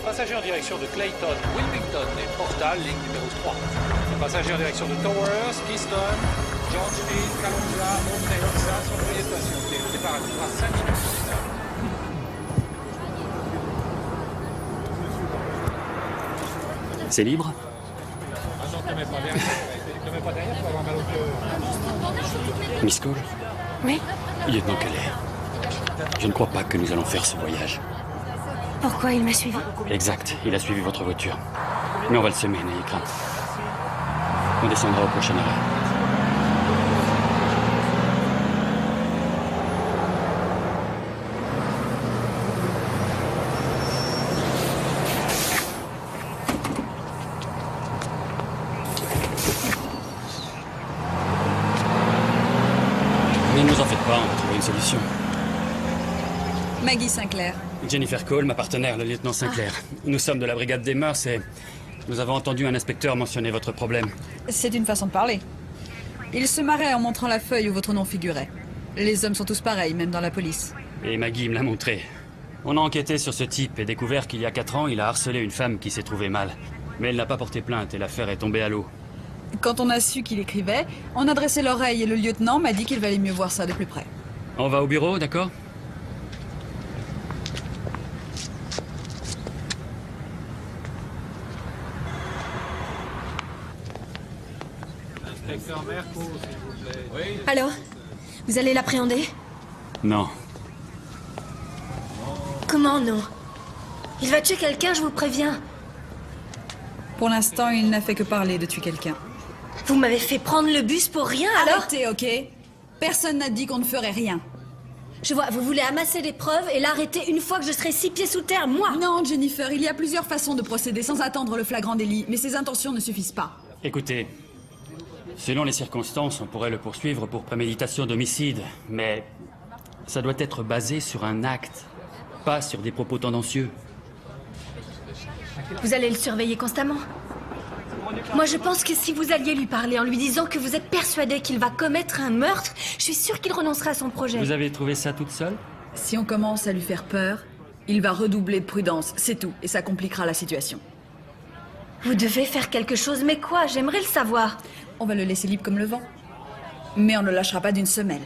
Passagers en direction de Clayton, Wilmington et Portal, ligne numéro 3. Les passagers en direction de Towers, Keystone, Georgetown, Columbia, Monterey, Oxford sont veuillez patienter. Le départ arrivera 5 minutes plus tard. C'est libre? Ah non, ne te mets pas derrière. Ne te mets pas derrière pour avoir mal au cœur. Miss Cole? Oui? Lieutenant Kelly. Je ne crois pas que nous allons faire ce voyage. Pourquoi il m'a suivi? Exact, il a suivi votre voiture. Mais on va le semer, n'ayez crainte. On descendra au prochain arrêt. Ne nous en faites pas, on va trouver une solution. Maggie Sinclair. Jennifer Cole, ma partenaire, le lieutenant Sinclair. Nous sommes de la brigade des mœurs et nous avons entendu un inspecteur mentionner votre problème. C'est une façon de parler. Il se marrait en montrant la feuille où votre nom figurait. Les hommes sont tous pareils, même dans la police. Et Maggie me l'a montré. On a enquêté sur ce type et découvert qu'il y a 4 ans, il a harcelé une femme qui s'est trouvée mal. Mais elle n'a pas porté plainte et l'affaire est tombée à l'eau. Quand on a su qu'il écrivait, on a dressé l'oreille et le lieutenant m'a dit qu'il valait mieux voir ça de plus près. On va au bureau, d'accord? Inspecteur Mercourt, s'il vous plaît. Oui. Alors? Vous allez l'appréhender? Non. Comment non? Il va tuer quelqu'un, je vous préviens. Pour l'instant, il n'a fait que parler de tuer quelqu'un. Vous m'avez fait prendre le bus pour rien, alors? Arrêtez, ok? Personne n'a dit qu'on ne ferait rien. Je vois, vous voulez amasser des preuves et l'arrêter une fois que je serai 6 pieds sous terre, moi? Non, Jennifer, il y a plusieurs façons de procéder sans attendre le flagrant délit, mais ses intentions ne suffisent pas. Écoutez, Selon les circonstances, on pourrait le poursuivre pour préméditation d'homicide, mais ça doit être basé sur un acte, pas sur des propos tendancieux. Vous allez le surveiller constamment? Moi, je pense que si vous alliez lui parler en lui disant que vous êtes persuadé qu'il va commettre un meurtre, je suis sûre qu'il renoncera à son projet. Vous avez trouvé ça toute seule? Si on commence à lui faire peur, il va redoubler de prudence, c'est tout, et ça compliquera la situation. Vous devez faire quelque chose, mais quoi? J'aimerais le savoir. On va le laisser libre comme le vent. Mais on ne le lâchera pas d'une semelle.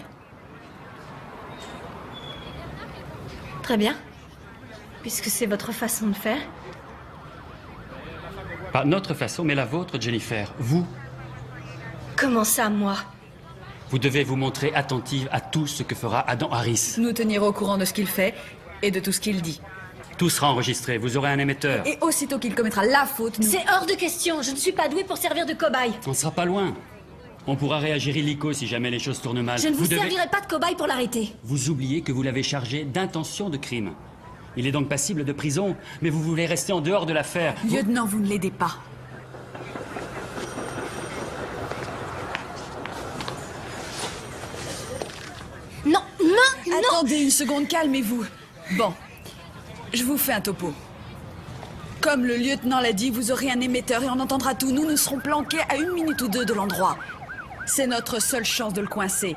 Très bien. Puisque c'est votre façon de faire. Pas notre façon, mais la vôtre, Jennifer. Vous, Comment ça, moi? vous devez vous montrer attentive à tout ce que fera Adam Harris. Nous tenir au courant de ce qu'il fait et de tout ce qu'il dit. Tout sera enregistré, vous aurez un émetteur. Et aussitôt qu'il commettra la faute, nous... C'est hors de question. Je ne suis pas douée pour servir de cobaye. On sera pas loin. On pourra réagir illico si jamais les choses tournent mal. Je ne vous devez- servirai pas de cobaye pour l'arrêter. Vous oubliez que vous l'avez chargé d'intention de crime. Il est donc passible de prison, mais vous voulez rester en dehors de l'affaire. Lieutenant, vous ne l'aidez pas. Non, non, non! Attendez une seconde, calmez-vous. Bon, je vous fais un topo. Comme le lieutenant l'a dit, vous aurez un émetteur et on entendra tout. Nous serons planqués à 1 minute ou 2 de l'endroit. C'est notre seule chance de le coincer.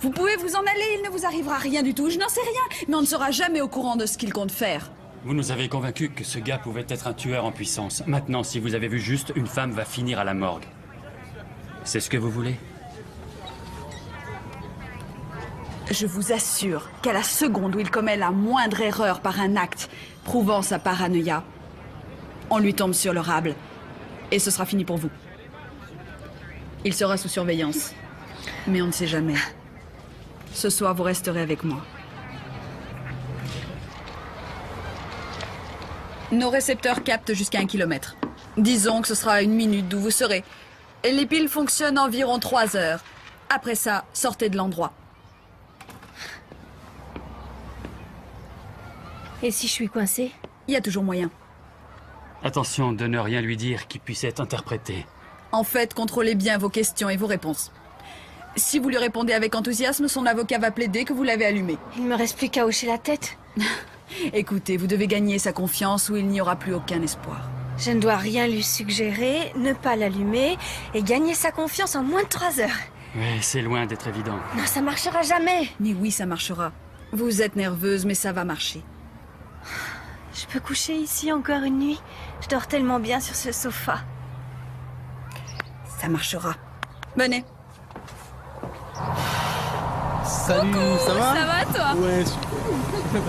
Vous pouvez vous en aller, il ne vous arrivera rien du tout. Je n'en sais rien, mais on ne sera jamais au courant de ce qu'il compte faire. Vous nous avez convaincus que ce gars pouvait être un tueur en puissance. Maintenant, si vous avez vu juste, une femme va finir à la morgue. C'est ce que vous voulez? Je vous assure qu'à la seconde où il commet la moindre erreur par un acte prouvant sa paranoïa, on lui tombe sur le rable. Et ce sera fini pour vous. Il sera sous surveillance. Mais on ne sait jamais. Ce soir, vous resterez avec moi. Nos récepteurs captent jusqu'à 1 kilomètre. Disons que ce sera 1 minute d'où vous serez. Et les piles fonctionnent environ 3 heures. Après ça, sortez de l'endroit. Et si je suis coincée? Il y a toujours moyen. Attention de ne rien lui dire qui puisse être interprété. En fait, contrôlez bien vos questions et vos réponses. Si vous lui répondez avec enthousiasme, son avocat va plaider que vous l'avez allumé. Il me reste plus qu'à hocher la tête. Écoutez, vous devez gagner sa confiance ou il n'y aura plus aucun espoir. Je ne dois rien lui suggérer, ne pas l'allumer et gagner sa confiance en moins de 3 heures. Oui, c'est loin d'être évident. Non, ça marchera jamais. Mais oui, ça marchera. Vous êtes nerveuse, mais ça va marcher. Je peux coucher ici encore une nuit? Je dors tellement bien sur ce sofa. Ça marchera. Venez. Salut, ça va? Ça va, toi? Ouais, super.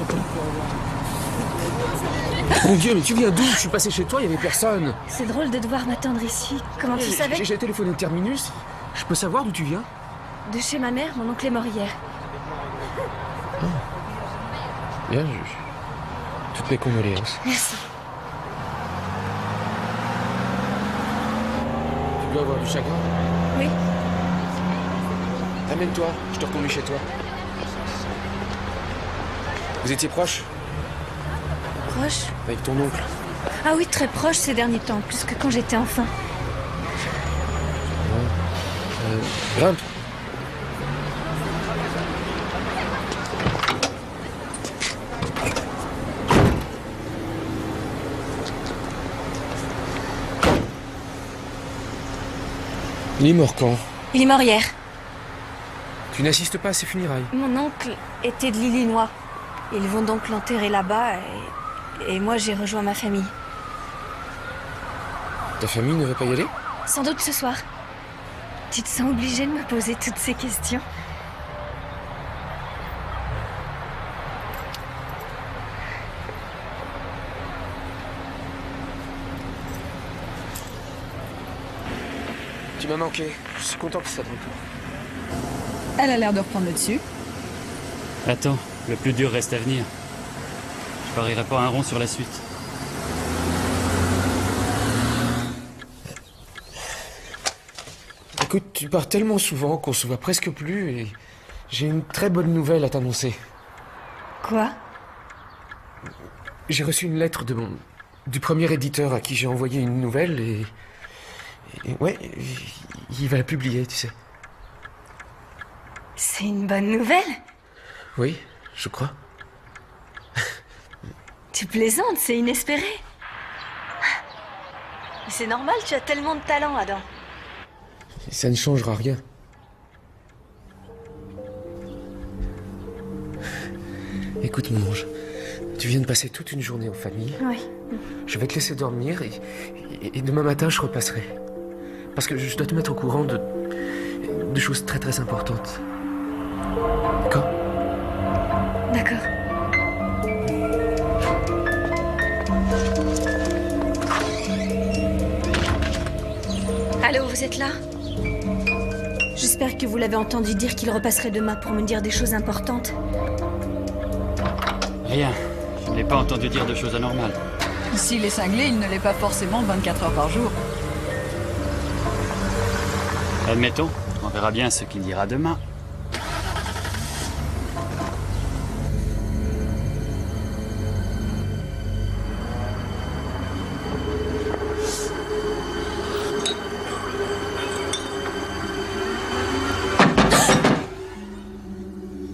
Mon Dieu, mais tu viens d'où? Je suis passé chez toi, il y avait personne. C'est drôle de devoir m'attendre ici. Comment tu savais? J'ai téléphoné au terminus. Je peux savoir d'où tu viens? De chez ma mère, mon oncle est mort hier. Bien, toutes mes condoléances. Merci. Tu dois avoir du chagrin. Oui. Amène-toi, je te reconduis chez toi. Vous étiez proches Proche? avec ton oncle? Ah oui, très proche ces derniers temps, plus que quand j'étais enfant. Grimpe. Il est mort quand? Il est mort hier. Tu n'assistes pas à ses funérailles? Mon oncle était de l'Illinois. Ils vont donc l'enterrer là-bas et moi j'ai rejoint ma famille. Ta famille ne veut pas y aller? Sans doute ce soir. Tu te sens obligé de me poser toutes ces questions? Tu m'as manqué. Je suis content que ça te retourne. Elle a l'air de reprendre le dessus. Attends, le plus dur reste à venir. Je parierai pas un rond sur la suite. Écoute, tu pars tellement souvent qu'on se voit presque plus et j'ai une très bonne nouvelle à t'annoncer. Quoi? J'ai reçu une lettre du premier éditeur à qui j'ai envoyé une nouvelle et ouais, il va la publier, tu sais. C'est une bonne nouvelle. Oui, je crois. Tu plaisantes, c'est inespéré. Mais c'est normal, tu as tellement de talent, Adam. Ça ne changera rien. Écoute, mon ange, tu viens de passer toute une journée en famille. Oui. Je vais te laisser dormir et demain matin, je repasserai. Parce que je dois te mettre au courant de choses très très importantes. D'accord? D'accord. Allô, vous êtes là? J'espère que vous l'avez entendu dire qu'il repasserait demain pour me dire des choses importantes. Rien. Je n'ai pas entendu dire de choses anormales. S'il est cinglé, il ne l'est pas forcément 24 heures par jour. Admettons, on verra bien ce qu'il dira demain.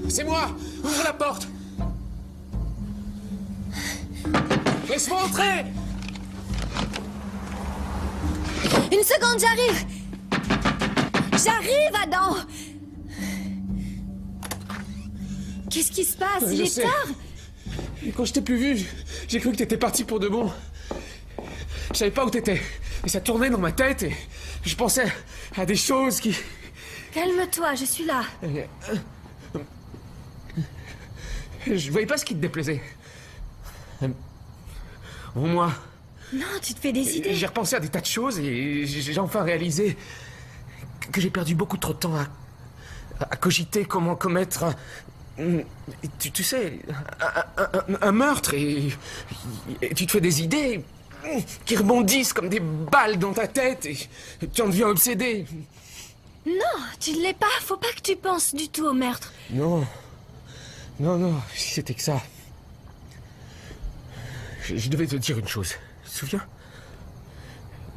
C'est moi! Ouvre la porte! Laisse-moi entrer! Une seconde, j'arrive! J'arrive, Adam! Qu'est-ce qui se passe? Il est tard! Et quand je t'ai plus vu, j'ai cru que t'étais parti pour de bon. Je savais pas où t'étais. Et ça tournait dans ma tête et je pensais à des choses qui... Calme-toi, je suis là. Je voyais pas ce qui te déplaisait. Bon, moi... Non, tu te fais des idées. J'ai repensé à des tas de choses et j'ai enfin réalisé que j'ai perdu beaucoup trop de temps à cogiter comment commettre tu sais, un meurtre et tu te fais des idées qui rebondissent comme des balles dans ta tête et tu en deviens obsédé. Non, tu ne l'es pas. Faut pas que tu penses du tout au meurtre. Non, si c'était que ça. Je devais te dire une chose. Tu te souviens?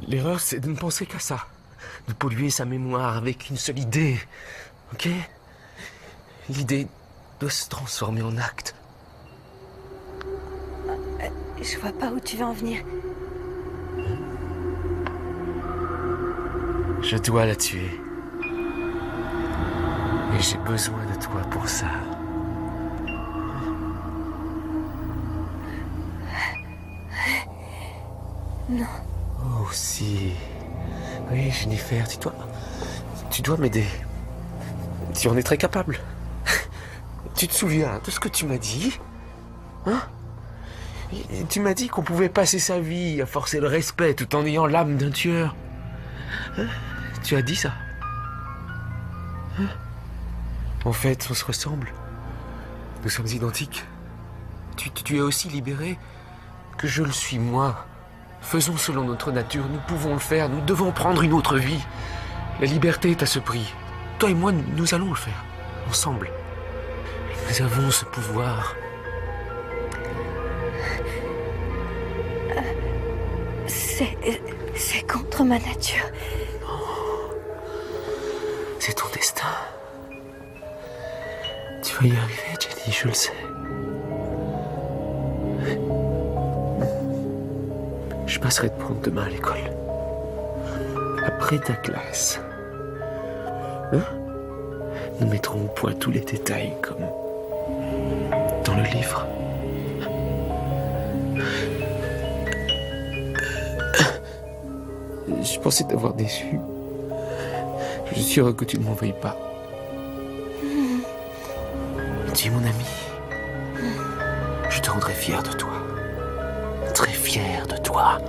L'erreur, c'est de ne penser qu'à ça. De polluer sa mémoire avec une seule idée. Ok? L'idée doit se transformer en acte. Je vois pas où tu veux en venir. Je dois la tuer. Et j'ai besoin de toi pour ça. Non. Oh, si. Oui, Jennifer, tu dois m'aider. Tu en es très capable. Tu te souviens de ce que tu m'as dit? Hein? Et tu m'as dit qu'on pouvait passer sa vie à forcer le respect tout en ayant l'âme d'un tueur. Hein? Tu as dit ça? Hein? En fait, on se ressemble. Nous sommes identiques. Tu es aussi libéré que je le suis moi. Faisons selon notre nature, nous pouvons le faire, nous devons prendre une autre vie. La liberté est à ce prix. Toi et moi, nous allons le faire, ensemble. Nous avons ce pouvoir. C'est contre ma nature. Non. C'est ton destin. Tu vas y arriver, Jenny, je le sais. Je passerai te prendre demain à l'école. Après ta classe. Hein? Nous mettrons au point tous les détails comme dans le livre. Je pensais t'avoir déçu. Je suis heureux que tu ne m'en veuilles pas. Tu es mon ami. Je te rendrai fier de toi. Très fier de toi.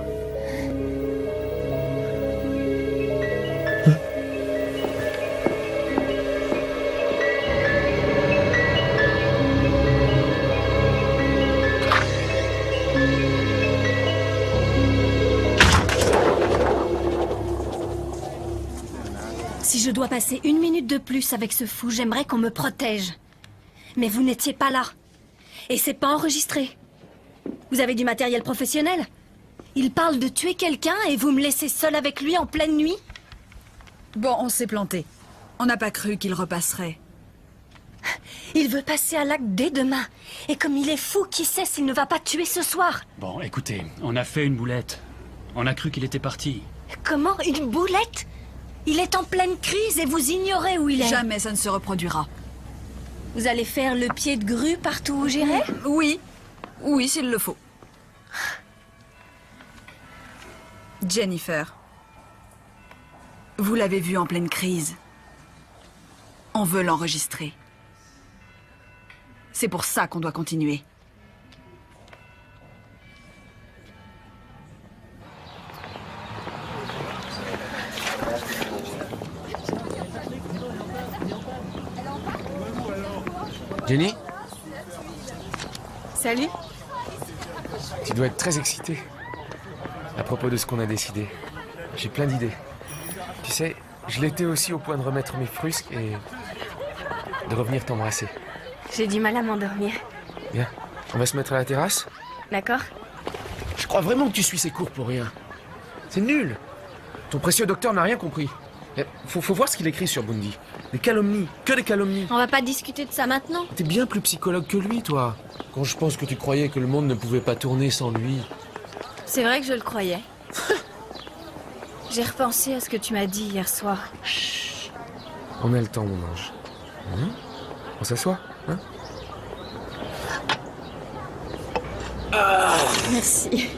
Si je dois passer 1 minute de plus avec ce fou, j'aimerais qu'on me protège. Mais vous n'étiez pas là. Et c'est pas enregistré. Vous avez du matériel professionnel? Il parle de tuer quelqu'un et vous me laissez seule avec lui en pleine nuit? Bon, on s'est planté. On n'a pas cru qu'il repasserait. Il veut passer à l'acte dès demain. Et comme il est fou, qui sait s'il ne va pas tuer ce soir? Bon, écoutez, on a fait une boulette. On a cru qu'il était parti. Comment? Une boulette? Il est en pleine crise et vous ignorez où il est. Jamais ça ne se reproduira. Vous allez faire le pied de grue partout où j'irai? Oui. Oui, s'il le faut. Jennifer. Vous l'avez vu en pleine crise. On veut l'enregistrer. C'est pour ça qu'on doit continuer. Jenny, Salut. tu dois être très excitée à propos de ce qu'on a décidé. J'ai plein d'idées. Tu sais, je l'étais aussi au point de remettre mes frusques et de revenir t'embrasser. J'ai du mal à m'endormir. Bien, on va se mettre à la terrasse? D'accord? Je crois vraiment que tu suis ces cours pour rien. C'est nul. Ton précieux docteur n'a rien compris. Faut voir ce qu'il écrit sur Bundy. Des calomnies, que des calomnies. On va pas discuter de ça maintenant? T'es bien plus psychologue que lui, toi. Quand je pense que tu croyais que le monde ne pouvait pas tourner sans lui. C'est vrai que je le croyais. J'ai repensé à ce que tu m'as dit hier soir. Chut. On a le temps, mon ange. On s'assoit, hein? Merci.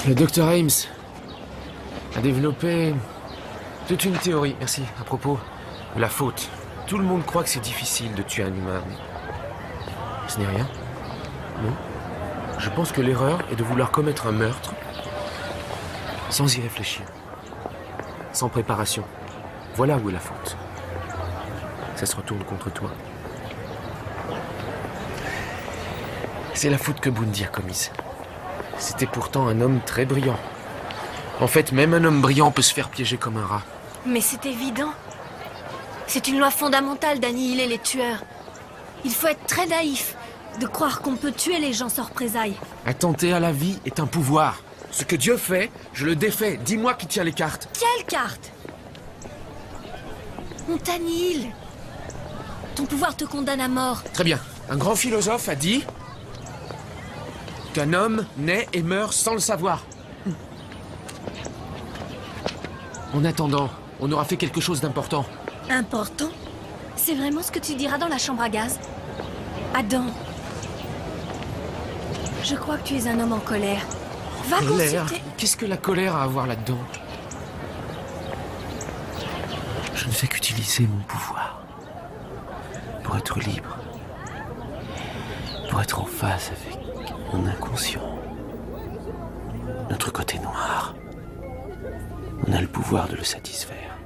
Le docteur Ames a développé toute une théorie, merci, à propos de la faute. Tout le monde croit que c'est difficile de tuer un humain, mais ce n'est rien. Non. Je pense que l'erreur est de vouloir commettre un meurtre sans y réfléchir, sans préparation. Voilà où est la faute. Ça se retourne contre toi. C'est la faute que Bundy a commise. C'était pourtant un homme très brillant. En fait, même un homme brillant peut se faire piéger comme un rat. Mais c'est évident. C'est une loi fondamentale d'annihiler les tueurs. Il faut être très naïf de croire qu'on peut tuer les gens sans représailles. Attenter à la vie est un pouvoir. Ce que Dieu fait, je le défais. Dis-moi qui tient les cartes. Quelle carte? On t'annihile. Ton pouvoir te condamne à mort. Très bien. Un grand philosophe a dit qu'un homme naît et meurt sans le savoir. En attendant, on aura fait quelque chose d'important. Important? C'est vraiment ce que tu diras dans la chambre à gaz? Adam, je crois que tu es un homme en colère. Va Colère? consulter... Qu'est-ce que la colère a à voir là-dedans? Je ne fais qu'utiliser mon pouvoir pour être libre, pour être en phase avec mon inconscient, notre côté noir. On a le pouvoir de le satisfaire.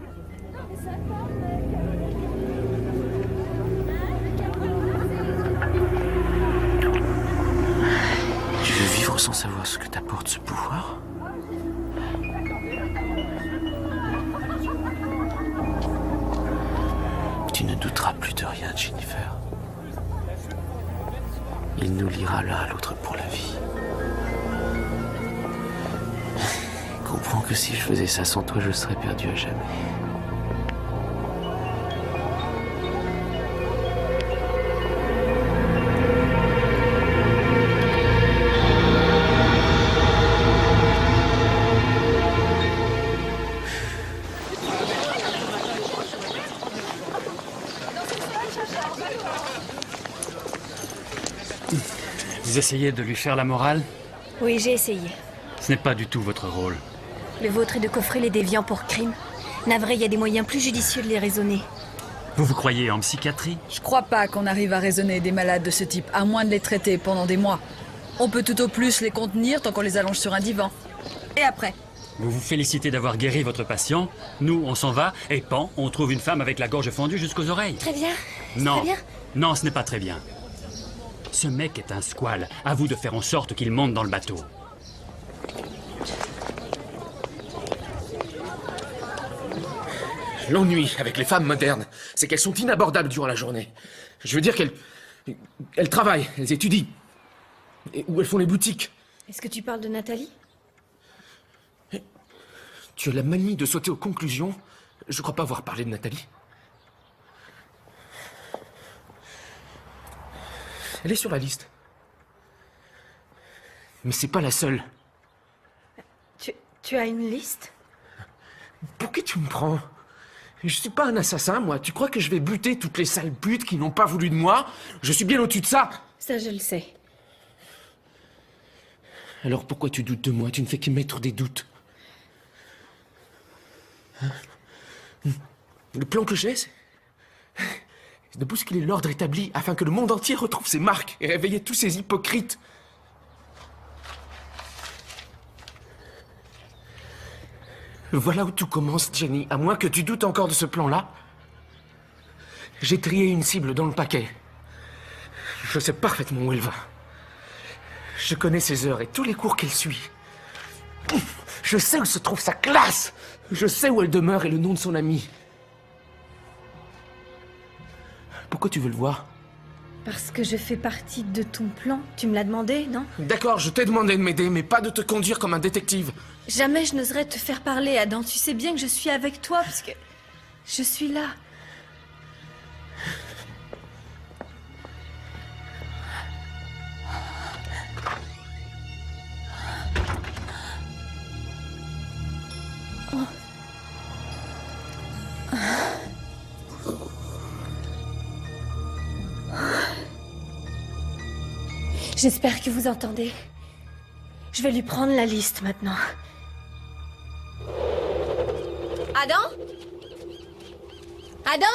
Tu veux vivre sans savoir ce que t'apporte ce pouvoir? Tu ne douteras plus de rien, Jennifer. Il nous liera l'un à l'autre pour la vie. Comprends que si je faisais ça sans toi, je serais perdu à jamais. Vous essayez de lui faire la morale? Oui, j'ai essayé. Ce n'est pas du tout votre rôle. Le vôtre est de coffrer les déviants pour crime. Navré, il y a des moyens plus judicieux de les raisonner. Vous vous croyez en psychiatrie? Je crois pas qu'on arrive à raisonner des malades de ce type, à moins de les traiter pendant des mois. On peut tout au plus les contenir tant qu'on les allonge sur un divan. Et après? Vous vous félicitez d'avoir guéri votre patient. Nous, on s'en va, et pan, on trouve une femme avec la gorge fendue jusqu'aux oreilles. Très bien. Non, Très bien. non, ce n'est pas très bien. Ce mec est un squale. À vous de faire en sorte qu'il monte dans le bateau. L'ennui avec les femmes modernes, c'est qu'elles sont inabordables durant la journée. Je veux dire qu'elles travaillent, elles étudient. Ou elles font les boutiques. Est-ce que tu parles de Nathalie? Tu as la manie de sauter aux conclusions. Je crois pas avoir parlé de Nathalie. Elle est sur la liste. Mais c'est pas la seule. Tu as une liste? Pour qui tu me prends? Je suis pas un assassin, moi. Tu crois que je vais buter toutes les sales putes qui n'ont pas voulu de moi? Je suis bien au-dessus de ça. Ça, je le sais. Alors pourquoi tu doutes de moi? Tu ne fais qu'émettre des doutes. Hein? Le plan que j'ai, c'est de bousculer l'ordre établi afin que le monde entier retrouve ses marques et réveiller tous ces hypocrites. Voilà où tout commence, Jenny. À moins que tu doutes encore de ce plan-là. J'ai trié une cible dans le paquet. Je sais parfaitement où elle va. Je connais ses heures et tous les cours qu'elle suit. Je sais où se trouve sa classe. Je sais où elle demeure et le nom de son ami. Pourquoi tu veux le voir? Parce que je fais partie de ton plan. Tu me l'as demandé, non? D'accord, je t'ai demandé de m'aider, mais pas de te conduire comme un détective. Jamais je n'oserais te faire parler, Adam. Tu sais bien que je suis avec toi, parce que je suis là. J'espère que vous entendez. Je vais lui prendre la liste maintenant. Adam? Adam?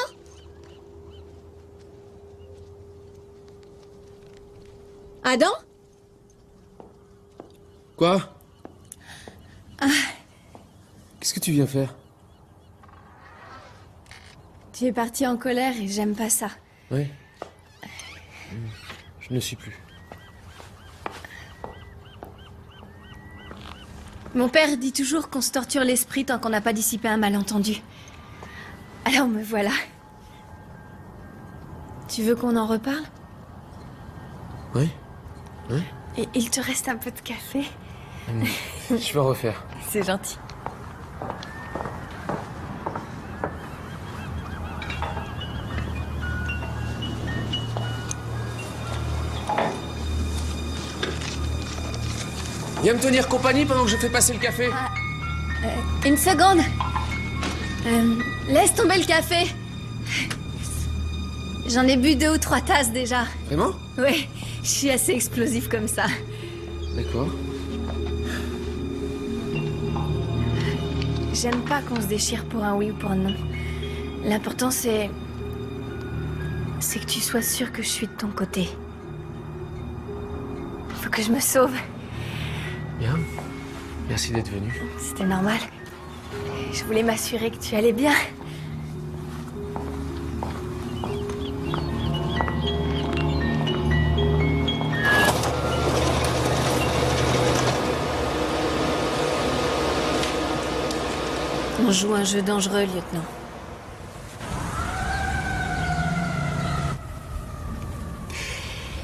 Adam? Quoi? Qu'est-ce que tu viens faire? Tu es parti en colère et j'aime pas ça. Oui. Je ne suis plus. Mon père dit toujours qu'on se torture l'esprit tant qu'on n'a pas dissipé un malentendu. Alors me voilà. Tu veux qu'on en reparle? Oui. Oui. Et il te reste un peu de café? Je vais en refaire. C'est gentil. Viens me tenir compagnie pendant que je fais passer le café. Une seconde. Laisse tomber le café. J'en ai bu 2 ou 3 tasses déjà. Vraiment? Oui, je suis assez explosif comme ça. D'accord. J'aime pas qu'on se déchire pour un oui ou pour un non. L'important c'est que tu sois sûr que je suis de ton côté. Faut que je me sauve. Bien. Merci d'être venu. C'était normal. Je voulais m'assurer que tu allais bien. On joue un jeu dangereux, lieutenant.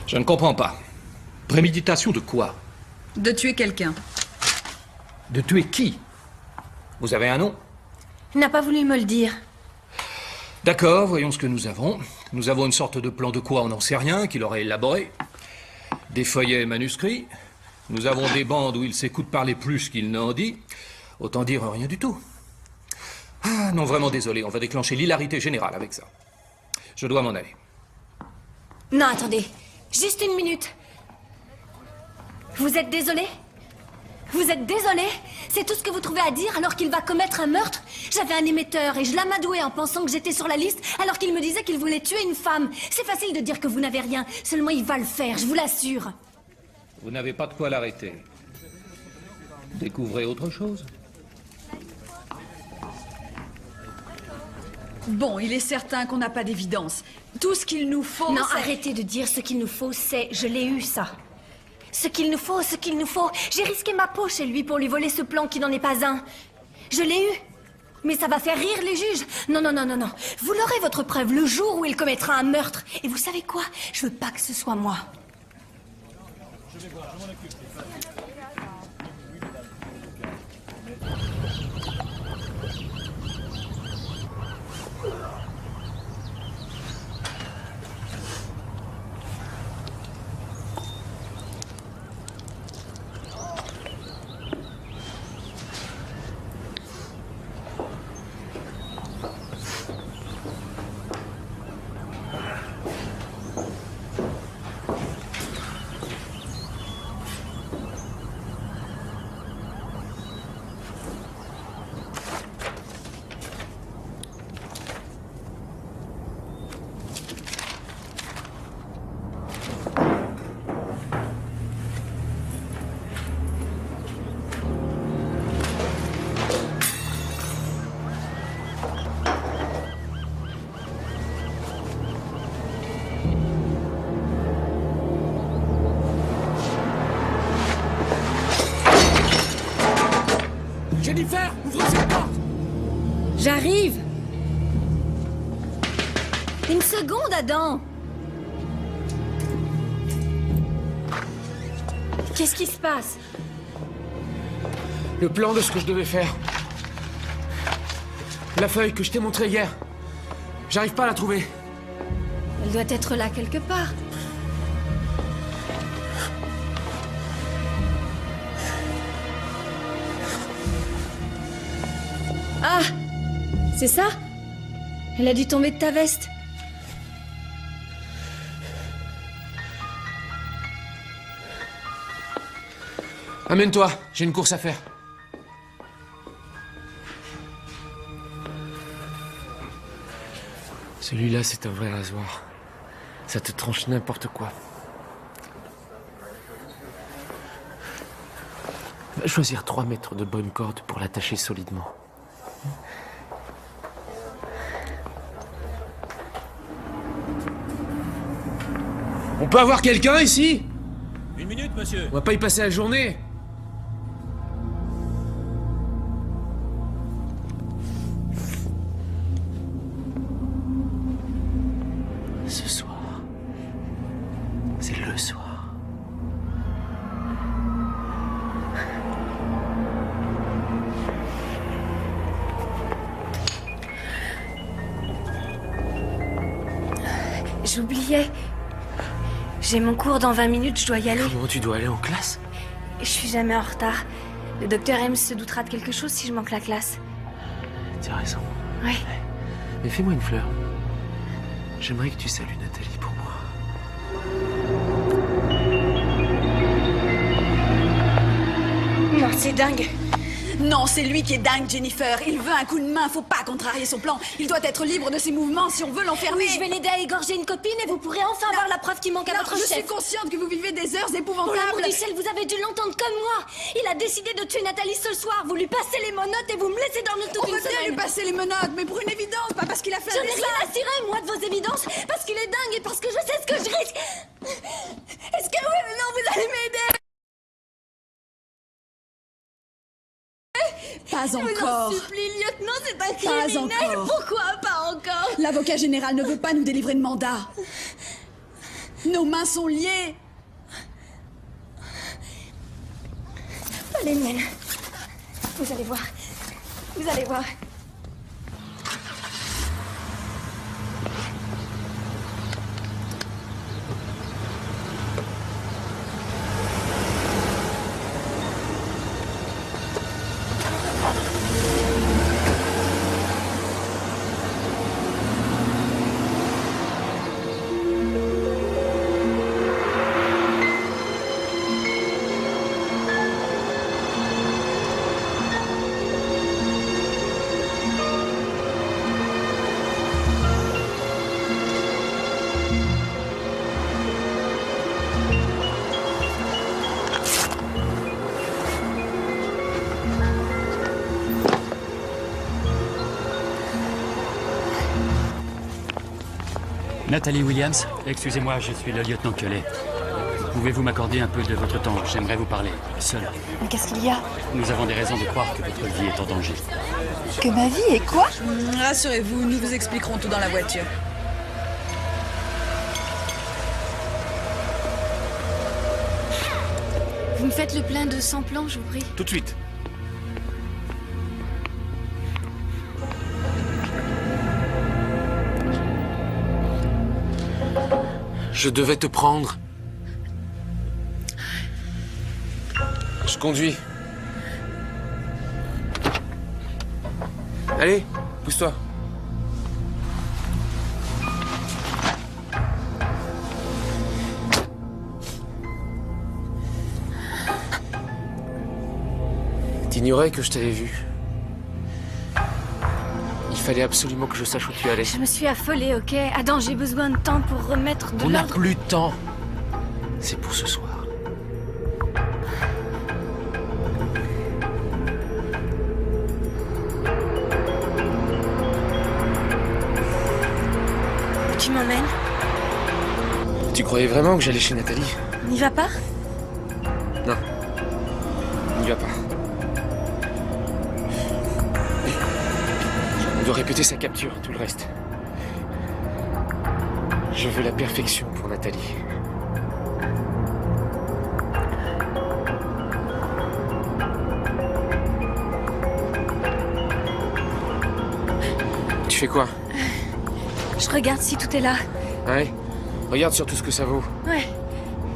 Je ne comprends pas. Préméditation de quoi? De tuer quelqu'un. De tuer qui? Vous avez un nom? Il n'a pas voulu me le dire. D'accord, voyons ce que nous avons. Nous avons une sorte de plan de quoi, on n'en sait rien, qu'il aurait élaboré. Des feuillets manuscrits. Nous avons des bandes où il s'écoute parler plus qu'il n'en dit. Autant dire rien du tout. Ah non, vraiment désolé, on va déclencher l'hilarité générale avec ça. Je dois m'en aller. Non, attendez. Juste une minute. Vous êtes désolé? Vous êtes désolé? C'est tout ce que vous trouvez à dire alors qu'il va commettre un meurtre? J'avais un émetteur et je l'amadouais en pensant que j'étais sur la liste alors qu'il me disait qu'il voulait tuer une femme. C'est facile de dire que vous n'avez rien. Seulement il va le faire, je vous l'assure. Vous n'avez pas de quoi l'arrêter. Découvrez autre chose. Bon, il est certain qu'on n'a pas d'évidence. Tout ce qu'il nous faut, Non, c'est... arrêtez de dire ce qu'il nous faut, c'est... Je l'ai eu, ça. Ce qu'il nous faut, ce qu'il nous faut. J'ai risqué ma peau chez lui pour lui voler ce plan qui n'en est pas un. Je l'ai eu. Mais ça va faire rire les juges. Non, non, non, non, non. Vous l'aurez, votre preuve, le jour où il commettra un meurtre. Et vous savez quoi? Je veux pas que ce soit moi. Jennifer, ouvre cette porte! J'arrive! Une seconde, Adam! Qu'est-ce qui se passe? Le plan de ce que je devais faire. La feuille que je t'ai montrée hier. J'arrive pas à la trouver. Elle doit être là quelque part. Ah! C'est ça? Elle a dû tomber de ta veste. Amène-toi, j'ai une course à faire. Celui-là, c'est un vrai rasoir. Ça te tranche n'importe quoi. Va choisir 3 mètres de bonne corde pour l'attacher solidement. On peut avoir quelqu'un ici? 1 minute, monsieur. On va pas y passer la journée. Ce soir, c'est le soir. J'oubliais. J'ai mon cours dans 20 minutes, je dois y aller. Comment tu dois aller en classe? Je suis jamais en retard. Le docteur M se doutera de quelque chose si je manque la classe. Tu as raison. Oui. Mais fais-moi une fleur. J'aimerais que tu salues Nathalie pour moi. Non, c'est dingue. Non, c'est lui qui est dingue, Jennifer. Il veut un coup de main, faut pas contrarier son plan. Il doit être libre de ses mouvements si on veut l'enfermer. Oui, je vais l'aider à égorger une copine et vous pourrez enfin avoir la preuve qui manque à votre Je chef. suis consciente que vous vivez des heures Pour épouvantables. l'amour du ciel, vous avez dû l'entendre comme moi. Il a décidé de tuer Nathalie ce soir. Vous lui passez les menottes et vous me laissez dormir toute On une veut bien semaine. lui passer les menottes, mais pour une évidence, pas parce qu'il a fait Je un n'ai dessin. rien à cirer, moi, de vos évidences, parce qu'il est dingue et parce que je sais ce que je risque. Est-ce que oui, non, vous allez m'aider? Pas Je vous en encore. supplie, lieutenant, c'est un Pas criminel. encore. Pourquoi pas encore? L'avocat général ne veut pas nous délivrer de mandat. Nos mains sont liées. Pas les miennes. Vous allez voir. Vous allez voir. Nathalie Williams, excusez-moi, je suis le lieutenant Kelly. Pouvez-vous m'accorder un peu de votre temps? J'aimerais vous parler, seul. Mais qu'est-ce qu'il y a? Nous avons des raisons de croire que votre vie est en danger. Que ma vie est quoi? Rassurez-vous, nous vous expliquerons tout dans la voiture. Vous me faites le plein de 100 plans, je vous prie. Tout de suite. Je devais te prendre. Je conduis. Allez, pousse-toi. T'ignorais que je t'avais vu. Il fallait absolument que je sache où tu allais. Je me suis affolée, ok? Adam, j'ai besoin de temps pour remettre de On n'a l'ordre. plus de temps. C'est pour ce soir. Tu m'emmènes? Tu croyais vraiment que j'allais chez Nathalie? N'y va pas? Non. N'y va pas. On doit répéter sa capture, tout le reste. Je veux la perfection pour Nathalie. Tu fais quoi? Je regarde si tout est là. Ouais. Regarde surtout ce que ça vaut. Ouais,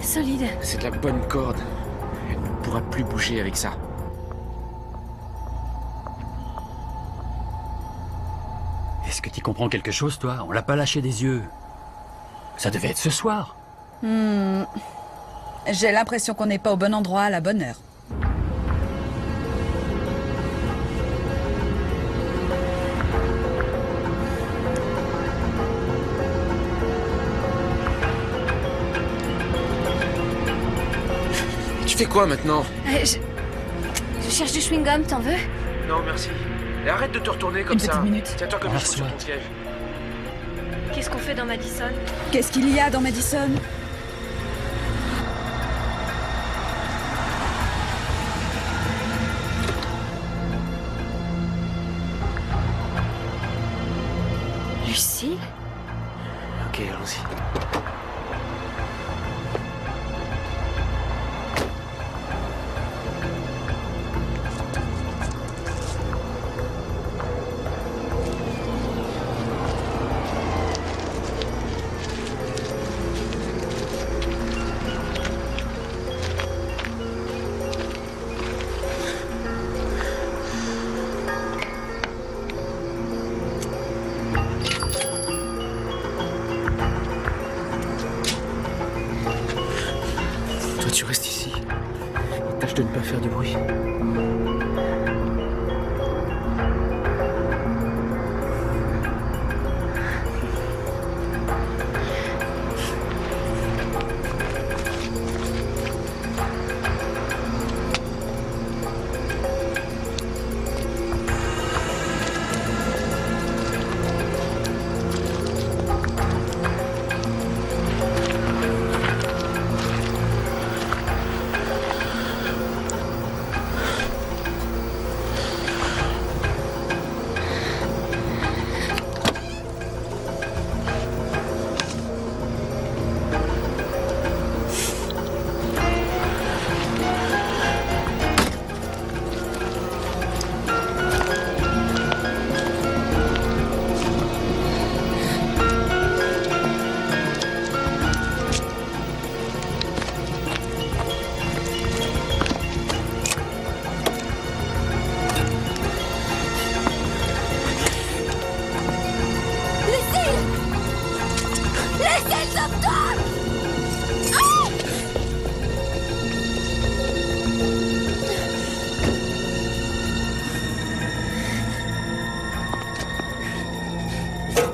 solide. C'est de la bonne corde. Elle ne pourra plus bouger avec ça. Est-ce que tu comprends quelque chose, toi? On l'a pas lâché des yeux. Ça devait être ce soir. J'ai l'impression qu'on n'est pas au bon endroit à la bonne heure. Tu fais quoi maintenant? Je cherche du chewing-gum, t'en veux? Non, merci. Et arrête de te retourner comme ça. Une petite minute. Tiens-toi comme je suis sur ton piège. Qu'est-ce qu'on fait dans Madison? Qu'est-ce qu'il y a dans Madison? Lucille? Ok, allons-y. Tu restes ici. Tâche de ne pas faire de bruit.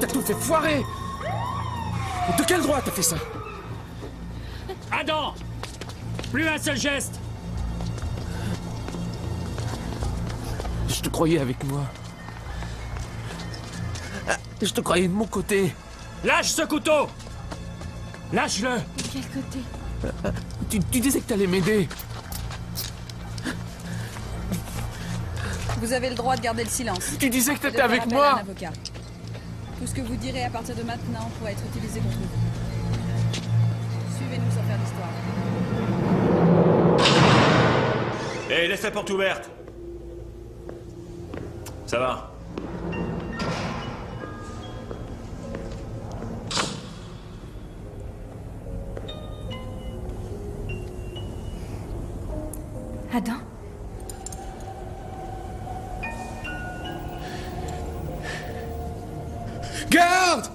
T'as tout fait foirer! De quel droit t'as fait ça? Adam! Plus un seul geste! Je te croyais avec moi. Je te croyais de mon côté. Lâche ce couteau! Lâche-le! De quel côté? Tu disais que t'allais m'aider. Vous avez le droit de garder le silence. Tu disais que Et de t'étais faire avec appel moi. à un avocat. Tout ce que vous direz à partir de maintenant pourra être utilisé contre vous. Suivez-nous sans faire d'histoire. Hé, laisse la porte ouverte. Ça va? Adam? Garde!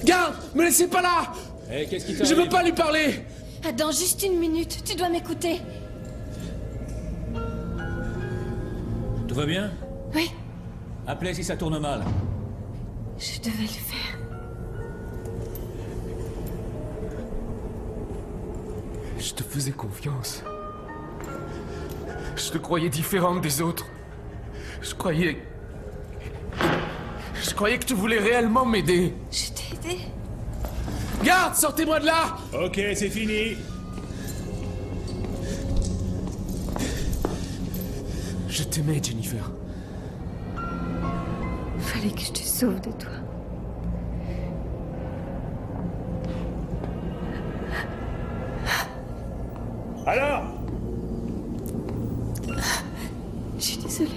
Garde! Me laissez pas là! Hey, qu'est-ce qui Je veux pas lui parler! Adam, juste une minute, tu dois m'écouter. Tout va bien? Oui, Appelez si ça tourne mal. je devais le faire. Je te faisais confiance. Je te croyais différente des autres. Je croyais que tu voulais réellement m'aider. Je t'ai aidé. Garde, sortez-moi de là! Ok, c'est fini. Je t'aimais, Jennifer. fallait que je te sauve de toi. Alors? Je suis désolée.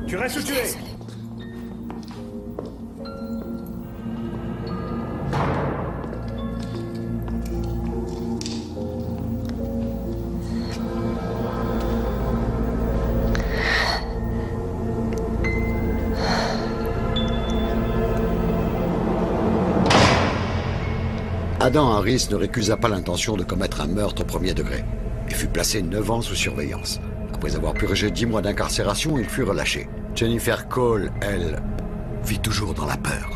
Tu restes où tu es? Adam Harris ne récusa pas l'intention de commettre un meurtre au premier degré et fut placé 9 ans sous surveillance. Après avoir purgé 10 mois d'incarcération, il fut relâché. Jennifer Cole, elle, vit toujours dans la peur.